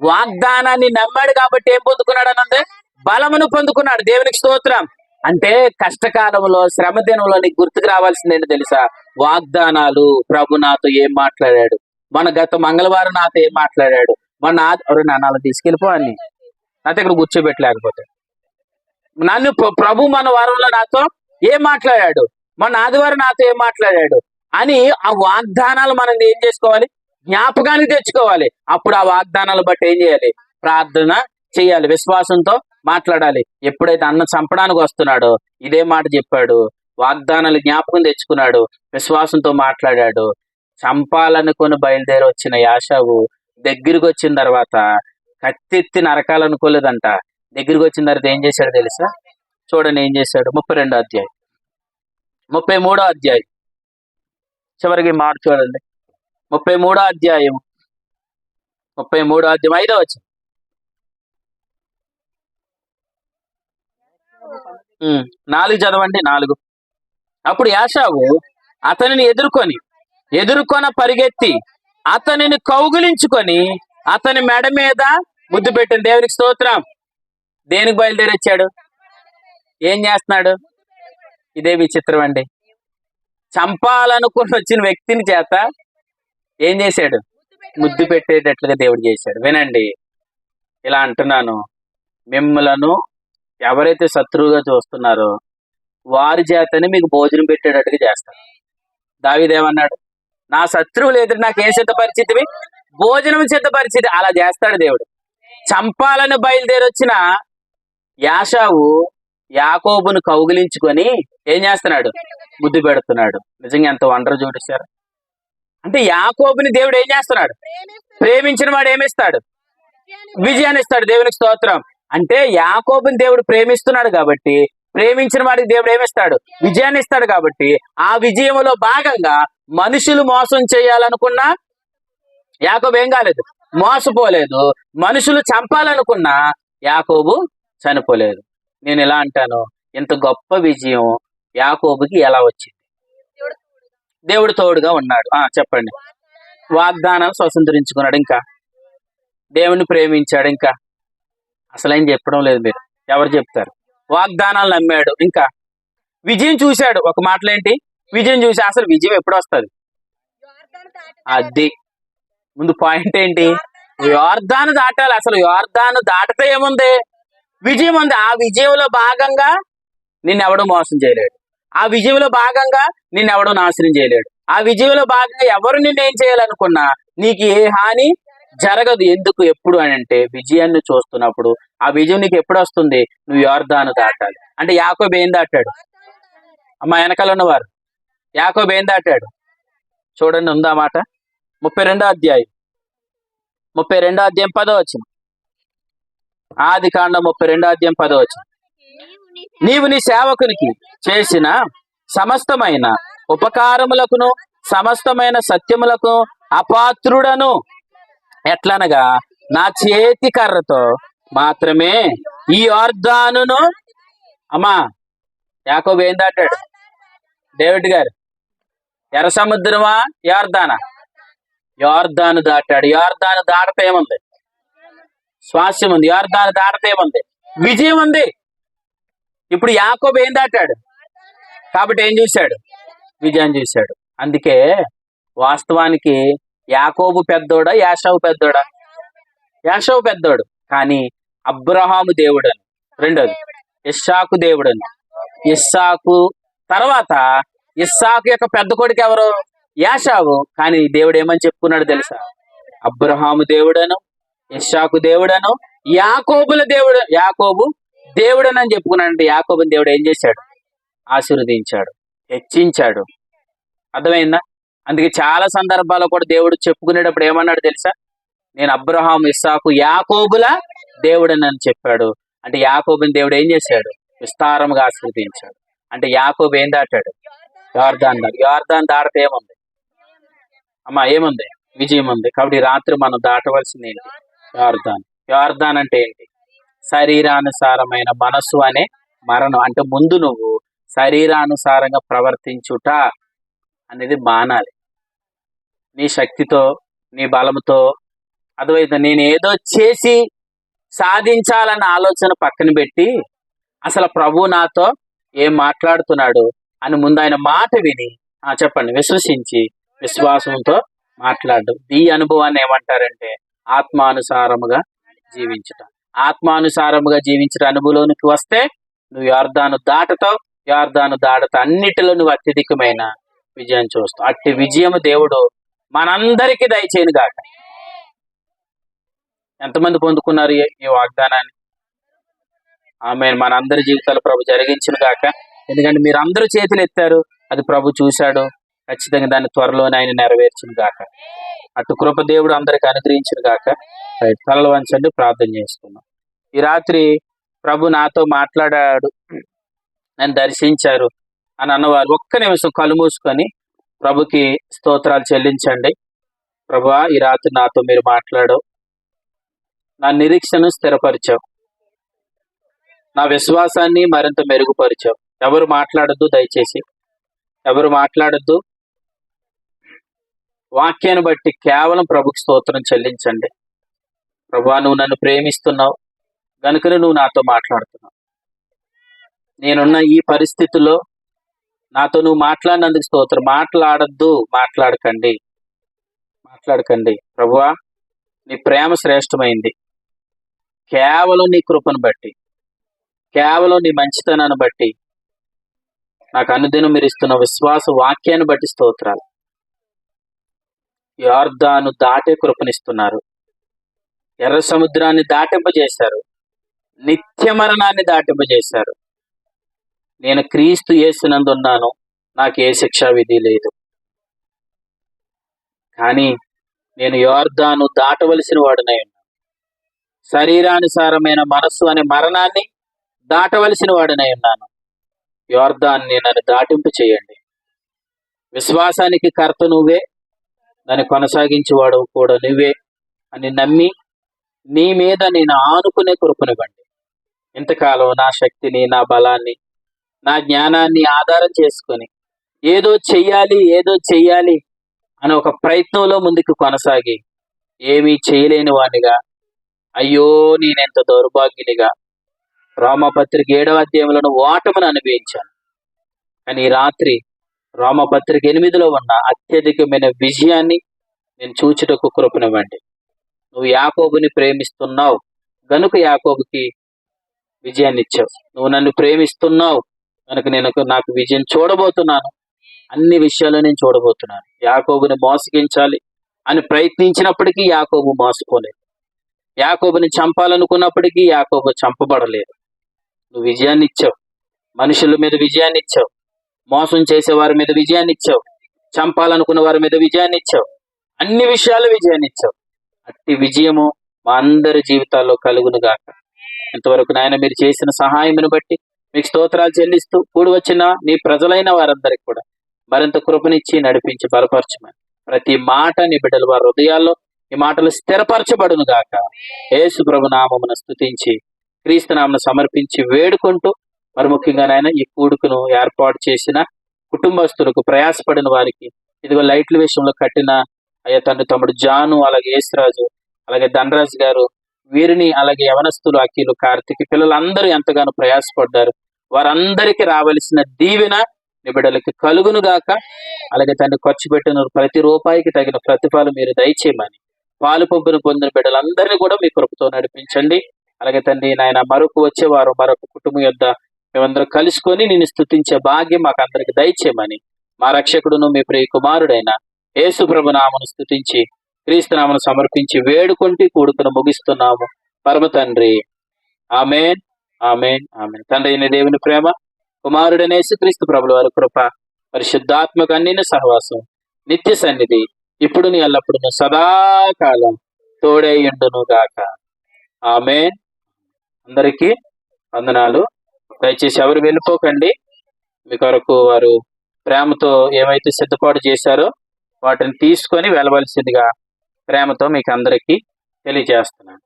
[SPEAKER 2] వాగ్దానాన్ని నమ్మాడు కాబట్టి ఏం పొందుకున్నాడు అన్నది? బలమును పొందుకున్నాడు. దేవునికి స్తోత్రం. అంటే కష్టకాలంలో, శ్రమ దినంలో నీకు గుర్తుకు రావాల్సింది ఏంటి తెలుసా? వాగ్దానాలు. ప్రభు నాతో ఏం మాట్లాడాడు, మన గత మంగళవారం నాతో ఏం మాట్లాడాడు, మన నాన్న తీసుకెళ్ళిపో అని నాతో ఇక్కడ కూర్చోబెట్టలేకపోతే, నన్ను ప్రభు మన వారంలో నాతో ఏం మాట్లాడాడు, మన ఆదివారం నాతో ఏం మాట్లాడాడు అని ఆ వాగ్దానాలు మనం ఏం చేసుకోవాలి? జ్ఞాపకానికి తెచ్చుకోవాలి. అప్పుడు ఆ వాగ్దానాలు బట్టి ఏం చేయాలి? ప్రార్థన చేయాలి, విశ్వాసంతో మాట్లాడాలి. ఎప్పుడైతే అన్న చంపడానికి వస్తున్నాడో ఇదే మాట చెప్పాడు. వాగ్దానాలు జ్ఞాపకం తెచ్చుకున్నాడు, విశ్వాసంతో మాట్లాడాడు. చంపాలనుకొని బయలుదేరి వచ్చిన యాషావు దగ్గరికి వచ్చిన తర్వాత కత్తెత్తి నరకాలనుకోలేదంట. దగ్గరికి వచ్చిన తర్వాత ఏం చేశాడు తెలుసా? చూడండి ఏం చేశాడు. 32వ అధ్యాయం, 33వ అధ్యాయం చివరికి మాట చూడండి. 33వ అధ్యాయం 5వ వచనం. 4 చదవండి. 4. అప్పుడు యాషావు అతనిని ఎదుర్కొన పరిగెత్తి అతనిని కౌగిలించుకొని అతని మెడ మీద ముద్దు పెట్టింది. దేవునికి స్తోత్రం. దేనికి బయలుదేరి వచ్చాడు? ఏం చేస్తున్నాడు? ఇదే విచిత్రం అండి. చంపాలనుకుని వచ్చిన వ్యక్తిని చేత ఏం చేశాడు? ముద్దు పెట్టేటట్లుగా దేవుడు చేశాడు. వినండి, ఇలా అంటున్నాను, మిమ్మలను ఎవరైతే శత్రువుగా చూస్తున్నారో వారి చేతనే మీకు భోజనం పెట్టేటట్టుగా చేస్తాడు. దావీదేమన్నాడు? నా శత్రువులు ఎదురు నాకు ఏ సిద్ధపరిచితివి? భోజనం సిద్ధపరిచితి. అలా చేస్తాడు దేవుడు. చంపాలని బయలుదేరి వచ్చిన యాషావు యాకోబును కౌగిలించుకొని ఏం చేస్తున్నాడు? ముద్దు పెడుతున్నాడు. నిజంగా ఎంత వండరు చూపిస్తారు. అంటే యాకోబుని దేవుడు ఏం చేస్తున్నాడు? ప్రేమించిన వాడు ఏమిస్తాడు? విజయాన్ని ఇస్తాడు. దేవునికి స్తోత్రం. అంటే యాకోబుని దేవుడు ప్రేమిస్తున్నాడు కాబట్టి, ప్రేమించిన వాడికి దేవుడు ఏమిస్తాడు? విజయాన్ని ఇస్తాడు. కాబట్టి ఆ విజయంలో భాగంగా మనుషులు మోసం చేయాలనుకున్నా యాకోబు ఏం కాలేదు? మోసపోలేదు. మనుషులు చంపాలనుకున్నా యాకోబు చనిపోలేదు. నేను ఇలా అంటాను, ఇంత గొప్ప విజయం యాకోబుకి ఎలా వచ్చింది? దేవుడు తోడుగా ఉన్నాడు. చెప్పండి. వాగ్దానాలు స్వతంత్రించుకున్నాడు. ఇంకా దేవుని ప్రేమించాడు. ఇంకా అసలు ఏం చెప్పడం లేదు. మీరు ఎవరు చెప్తారు? వాగ్దానాలు నమ్మాడు. ఇంకా విజయం చూశాడు. ఒక మాటలో ఏంటి? విజయం చూసి అసలు విజయం ఎప్పుడు వస్తుంది? అది ముందు పాయింట్ ఏంటి? యోర్దాను దాటాలి. అసలు యోర్దాను దాటితే ఏముంది? విజయం ఉంది. ఆ విజయంలో భాగంగా నిన్నెవడూ మోసం చేయలేడు. ఆ విజయంలో భాగంగా నిన్నెవడూ నాశనం చేయలేడు. ఆ విజయంలో భాగంగా ఎవరు నిన్నేం చేయాలనుకున్నా నీకు ఏ హాని జరగదు. ఎందుకు? ఎప్పుడు అని అంటే విజయాన్ని చూస్తున్నప్పుడు. ఆ విజయం నీకు ఎప్పుడు వస్తుంది? నువ్వు యోర్దాను దాటాలి. అంటే యాకోబు ఏం దాటాడు? అమ్మ వెనకాల ఉన్నవారు, యాకోబు ఏం దాటాడు? చూడండి, ఉందా మాట? 32వ అధ్యాయం 10వ వచనం. ఆది కాండం 32వ అధ్యాయం 10వ వచనం. నీవు నీ సేవకునికి చేసిన సమస్తమైన ఉపకారములకును సమస్తమైన సత్యములకు అపాత్రుడను. ఎట్లనగా నా చేతి కర్రతో మాత్రమే ఈ యోర్దానును. అమ్మా యాకోబు ఏం దాటాడు? డేవిడ్ గారు, ఎర్ర సముద్రమా యోర్దానా? యోర్దాను దాటాడు. యోర్దాను దాటతే ఏముంది? స్వాస్యం ఉంది. యోర్దాను దాటతే ఏముంది? విజయం ఉంది. ఇప్పుడు యాకోబు ఏం దాటాడు? కాబట్టి ఏం చూశాడు? విజయం చూశాడు. అందుకే వాస్తవానికి యాకోబు పెద్దోడా యాషావు పెద్దోడా? యాషావు పెద్దోడు. కానీ అబ్రహాము దేవుడని, రెండోది ఇస్సాకు దేవుడని. ఇస్సాకు తర్వాత ఇస్సాకు యొక్క పెద్ద కొడుకు ఎవరు? యాషావు. కానీ దేవుడు ఏమని చెప్పుకున్నాడు తెలుసా? అబ్రహాము దేవుడను, ఇస్సాకు దేవుడను, యాకోబుల దేవుడు, యాకోబు దేవుడనని చెప్పుకున్నాడంటే యాకోబుని దేవుడు ఏం చేశాడు? ఆశీర్వదించాడు, హెచ్చించాడు. అర్థమైందా? అందుకే చాలా సందర్భాల్లో కూడా దేవుడు చెప్పుకునేటప్పుడు ఏమన్నాడు తెలుసా? నేను అబ్రహాము, ఇస్సాకు, యాకోబుల దేవుడనని చెప్పాడు. అంటే యాకోబుని దేవుడు ఏం చేశాడు? విస్తారంగా ఆశీర్వదించాడు. అంటే యాకోబు ఏం దాటాడు? యోర్దాను దాటాడు. యోర్దాను దాటితే ఏముంది? అమ్మా ఏముంది? విజయం ఉంది. కాబట్టి రాత్రి మనం దాటవలసింది ఏంటి? యోర్దాను. యోర్దాను అంటే ఏంటి? శరీరానుసారమైన మనస్సు అనే మరణం. అంటే ముందు నువ్వు శరీరానుసారంగా ప్రవర్తించుట అనేది మానాలి. నీ శక్తితో, నీ బలముతో, అదైతే నేను ఏదో చేసి సాధించాలన్న ఆలోచన పక్కన పెట్టి అసలు ప్రభు నాతో ఏం మాట్లాడుతున్నాడు అని ముందు ఆయన మాట విని చెప్పండి, విశ్వసించి విశ్వాసంతో మాట్లాడడం. ఈ అనుభవాన్ని ఏమంటారంటే ఆత్మానుసారముగా జీవించటం. ఆత్మానుసారముగా జీవించిన అనుభవంలోనికి వస్తే నువ్వు యోర్దాను దాటతావు. యోర్దాను దాటతా అన్నిటిలో నువ్వు అత్యధికమైన విజయం చూస్తావు. అట్టి విజయము దేవుడు మనందరికీ దయచేయను గాక. ఎంతమంది పొందుకున్నారు ఈ వాగ్దానాన్ని? ఆమేన్. మనందరి జీవితాలు ప్రభు జరిగించును గాక. ఎందుకంటే మీరు అందరూ చేతులు ఎత్తారు, అది ప్రభు చూశాడు. ఖచ్చితంగా దాన్ని త్వరలోనే ఆయన నెరవేర్చును గాక. అటు కృప దేవుడు అందరికి అనుగ్రహించును గాక. తలలు వంచండి, ప్రార్థన చేసుకున్నాం. ఈ రాత్రి ప్రభు నాతో మాట్లాడాడు, నన్ను దర్శించారు అని అన్నవారు ఒక్క నిమిషం కళ్ళు మూసుకొని ప్రభుకి స్తోత్రాలు చెల్లించండి. ప్రభువా, ఈ రాత్రి నాతో మీరు మాట్లాడావు, నా నిరీక్షను స్థిరపరిచావు, నా విశ్వాసాన్ని మరింత మెరుగుపరిచావు. ఎవరు మాట్లాడద్దు, దయచేసి ఎవరు మాట్లాడద్దు. వాక్యాన్ని బట్టి కేవలం ప్రభుకి స్తోత్రం చెల్లించండి. ప్రభువా, నువ్వు నన్ను ప్రేమిస్తున్నావు గనుకనే నువ్వు నాతో మాట్లాడుతున్నావు. నేనున్న ఈ పరిస్థితుల్లో నాతో నువ్వు మాట్లాడినందుకు స్తోత్రం. మాట్లాడకండి. ప్రభువా, నీ ప్రేమ శ్రేష్టమైంది. కేవలం నీ కృపను బట్టి, కేవలం నీ మంచితనాన్ని బట్టి, నాకు అనుదినం మీరు ఇస్తున్న విశ్వాస వాక్యాన్ని బట్టి స్తోత్రాలు. యోర్దాను దాటే కృపనిస్తున్నారు. ఎర్ర సముద్రాన్ని దాటింపజేశారు. నిత్య మరణాన్ని దాటింపజేశారు. నేను క్రీస్తు యేసునందున్నాను, నాకు ఏ శిక్షా విధి లేదు. కానీ నేను యోర్దాను దాటవలసిన వాడినై ఉన్నాను. శరీరానుసారమైన మనస్సు అనే మరణాన్ని దాటవలసిన వాడినై ఉన్నాను. యోర్దాన్ని నన్ను దాటింపు చేయండి. విశ్వాసానికి కర్త నువ్వే, దాన్ని కొనసాగించేవాడు కూడా నువ్వే అని నమ్మి నీ మీద నేను ఆనుకునే కృపనివ్వండి. ఇంతకాలం నా శక్తిని, నా బలాన్ని, నా జ్ఞానాన్ని ఆధారం చేసుకొని ఏదో చెయ్యాలి అని ఒక ప్రయత్నంలో ముందుకు కొనసాగి ఏమీ చేయలేని వాడిగా అయ్యో నేనెంత దౌర్భాగ్యునిగా రోమపత్రిక 7వ అధ్యాయంలో ఓటమిని అనుభవించాను. కానీ ఈ రాత్రి రోమపత్రిక 8లో ఉన్న అత్యధికమైన విజయాన్ని నేను చూచుటకు కృపనివ్వండి. నువ్వు యాకోబుని ప్రేమిస్తున్నావు గనుక యాకోబుకి విజయాన్ని ఇచ్చావు. నువ్వు నన్ను ప్రేమిస్తున్నావు కనుక నాకు విజయం చూడబోతున్నాను. అన్ని విషయాల్లో నేను చూడబోతున్నాను. యాకోబుని మోసగించాలి అని ప్రయత్నించినప్పటికీ యాకోబు మోసపోలేదు. యాకోబుని చంపాలనుకున్నప్పటికీ యాకోబు చంపబడలేదు. నువ్వు విజయాన్ని ఇచ్చావు. మనుషుల మీద విజయాన్ని ఇచ్చావు. మోసం చేసే వారి మీద విజయాన్ని ఇచ్చావు. చంపాలనుకున్న వారి మీద విజయాన్ని ఇచ్చావు. అన్ని విషయాలు విజయాన్ని ఇచ్చావు. అట్టి విజయము మా అందరి జీవితాల్లో కలుగును గాక. ఇంతవరకు నాయన మీరు చేసిన సహాయమును బట్టి మీకు స్తోత్రాలు చెల్లిస్తూ కూడి వచ్చిన నీ ప్రజలైన వారందరికీ కూడా మరింత కృపనిచ్చి నడిపించి బలపరచమని ప్రతి మాట నీ బిడ్డల వారి హృదయాల్లో ఈ మాటలు స్థిరపరచబడును గాక. యేసు ప్రభు నామమును స్తుతించి క్రీస్తు నామమును సమర్పించి వేడుకుంటూ మరి ముఖ్యంగా నాయన ఈ కూడుకును ఏర్పాటు చేసిన కుటుంబస్తులకు ప్రయాసపడిన వారికి ఇదిగో లైట్ల విషయంలో కట్టిన అయ్యా తండ్రి తమ్ముడు జాను, అలాగే యేసురాజు, అలాగే ధనరాజు గారు, వీరిని అలాగే యవనస్తులు అఖిలు, కార్తీక్ పిల్లలందరూ ఎంతగానో ప్రయాసపడ్డారు. వారందరికీ రావలసిన దీవెన నిబిడలకి కలుగును గాక. అలాగే తండ్రి ఖర్చు పెట్టిన ప్రతి రూపాయికి తగిన ప్రతిఫలం మీరు దయచేయమని పాలు పంపును పొందిన బిడ్డలందరినీ కూడా మీ కృపతో నడిపించండి. అలాగే తండ్రి నాయన మరొక వచ్చేవారు మరొక కుటుంబం యొద్ద మేమందరం కలుసుకొని నిన్ను స్తుతించే భాగ్యం మాకు అందరికి దయచేయమని మా రక్షకుడును మీ ప్రియ కుమారుడైన యేసు ప్రభు నామను స్తుతించి క్రీస్తు నామను సమర్పించి వేడుకుంటూ కూడుకును ముగిస్తున్నాము పరమ తండ్రి. ఆమేన్, ఆమేన్, ఆమేన్. తండ్రి అయిన దేవుని ప్రేమ, కుమారుడైన యేసుక్రీస్తు ప్రభుల వారి కృప, పరిశుద్ధాత్మక అన్నిన సహవాసం, నిత్య సన్నిధి ఇప్పుడు నీ ఎల్లప్పుడూ సదాకాలం తోడైయుండును గాక. ఆమేన్. అందరికీ వందనాలు. దయచేసి ఎవరు వెళ్ళిపోకండి. మీ కొరకు వారు ప్రేమతో ఏమైతే సిద్ధపాటు చేశారో వాటిని తీసుకొని వెళ్ళవలసిందిగా ప్రేమతో మీకు అందరికీ తెలియజేస్తున్నాను.